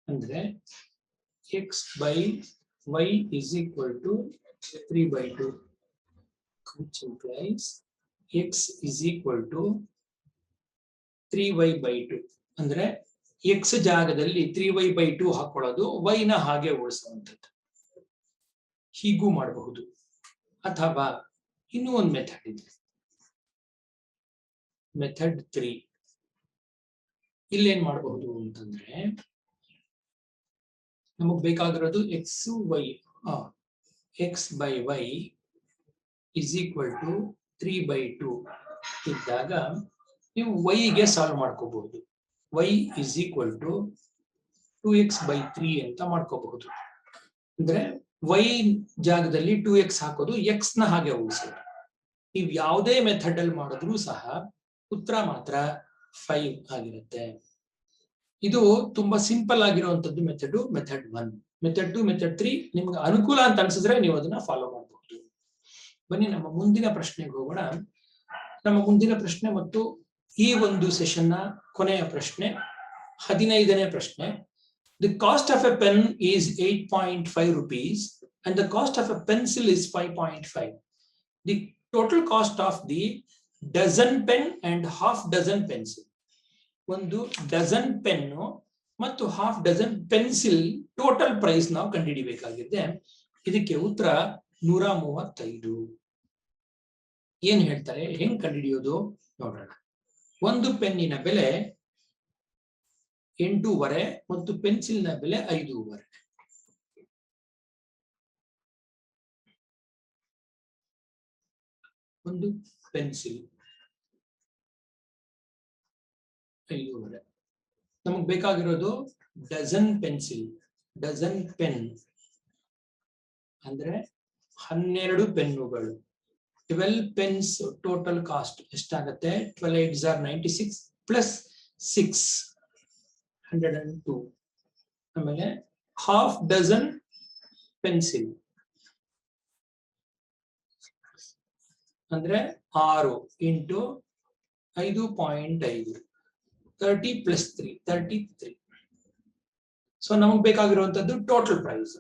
[SPEAKER 1] ಅಂದ್ರೆ x by y is equal to 3/2, which implies x is equal to 3y/2. ಅಂದ್ರೆ x ಜಾಗದಲ್ಲಿ 3y/2 ಹಾಕೊಳ್ಳೋದು, y ನ ಹಾಗೆ ಉಳಿಸುವಂಥದ್ದು. ಹೀಗೂ ಮಾಡಬಹುದು. ಅಥವಾ ಇನ್ನೂ ಒಂದು ಮೆಥಡ್ ಇದೆ, ಮೆಥಡ್ 3. ಇಲ್ಲೇನ್ ಮಾಡಬಹುದು ಅಂತಂದ್ರೆ, ನಮಗ್ ಬೇಕಾಗಿರೋದು x by y is equal to 3/2 ಇದ್ದಾಗ ನೀವು y ಗೆ ಸಾಲ್ವ್ ಮಾಡ್ಕೋಬಹುದು. y is equal to 2x/3 ಅಂತ ಮಾಡ್ಕೋಬಹುದು. ಅಂದ್ರೆ y ಜಾಗದಲ್ಲಿ 2x ಹಾಕೋದು, x ನ ಹಾಗೆ ಉಳಿಸೋದು. ನೀವು ಯಾವುದೇ ಮೆಥಡ್ ಅಲ್ಲಿ ಮಾಡಿದ್ರೂ ಸಹ ಉತ್ತರ ಮಾತ್ರ 5 ಆಗಿರುತ್ತೆ. ಇದು ತುಂಬಾ ಸಿಂಪಲ್ ಆಗಿರುವಂತದ್ದು ಮೆಥಡ್ 1. ಮೆಥಡ್ 2, ಮೆಥಡ್ 3 ನಿಮ್ಗೆ ಅನುಕೂಲ ಅಂತ ಅನ್ಸಿದ್ರೆ ನೀವು ಅದನ್ನ ಫಾಲೋ ಮಾಡಬಹುದು. ಬನ್ನಿ ನಮ್ಮ ಮುಂದಿನ ಪ್ರಶ್ನೆಗೆ ಹೋಗೋಣ. ನಮ್ಮ ಮುಂದಿನ ಪ್ರಶ್ನೆ ಮತ್ತು ಈ ಒಂದು ಸೆಷನ್ ನ ಕೊನೆಯ ಪ್ರಶ್ನೆ, 15ನೇ ಪ್ರಶ್ನೆ. The cost of a pen is 8.5 rupees and the cost of a pencil is 5.5. The total cost of the dozen pen and half dozen pencil. ಒಂದು ಡಜನ್ ಪೆನ್ನು ಮತ್ತು half dozen pencil total price ನಾವು ಕಂಡುಹಿಡಿಬೇಕಾಗಿದೆ. ಇದಕ್ಕೆ ಉತ್ತರ 135. ಏನ್ ಹೇಳ್ತಾರೆ, ಹೆಂಗ್ ಕಂಡುಹಿಡಿಯೋದು ನೋಡೋಣ. ಒಂದು ಪೆನ್ನಿನ ಬೆಲೆ 8.5 ಮತ್ತು ಪೆನ್ಸಿಲ್ನ ಬೆಲೆ 5.5. ಒಂದು ಪೆನ್ಸಿಲ್ 5.5. ನಮಗ್ ಬೇಕಾಗಿರೋದು ಡಜನ್ ಪೆನ್ಸಿಲ್, ಡಜನ್ ಪೆನ್ ಅಂದ್ರೆ 12 ಪೆನ್ನುಗಳು. 12 ಪೆನ್ಸ್ ಟೋಟಲ್ ಕಾಸ್ಟ್ ಎಷ್ಟಾಗತ್ತೆ? 12 8s are 96 ಪ್ಲಸ್ 6 102. ಆಮೇಲೆ ಹಾಫ್ ಡಜನ್ ಪೆನ್ಸಿಲ್ ಅಂದ್ರೆ 6 ಇಂಟು 5.5 30 ಪ್ಲಸ್ 3 33. ಸೊ ನಮಗ್ ಬೇಕಾಗಿರುವಂತದ್ದು total price.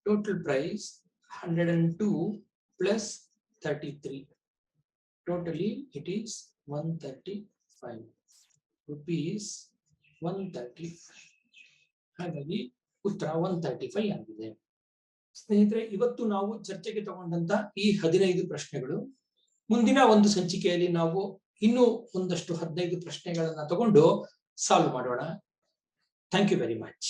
[SPEAKER 1] Total price 102 plus 33. Totally it is 135 rupees. 135. ಹಾಗಾಗಿ ಉತ್ತರ 135 ಆಗಿದೆ. ಸ್ನೇಹಿತರೆ, ಇವತ್ತು ನಾವು ಚರ್ಚೆಗೆ ತಗೊಂಡಂತ ಈ 15 ಪ್ರಶ್ನೆಗಳು, ಮುಂದಿನ ಒಂದು ಸಂಚಿಕೆಯಲ್ಲಿ ನಾವು ಇನ್ನೂ ಒಂದಷ್ಟು 15 ಪ್ರಶ್ನೆಗಳನ್ನ ತಗೊಂಡು ಸಾಲ್ವ್ ಮಾಡೋಣ. Thank you very much.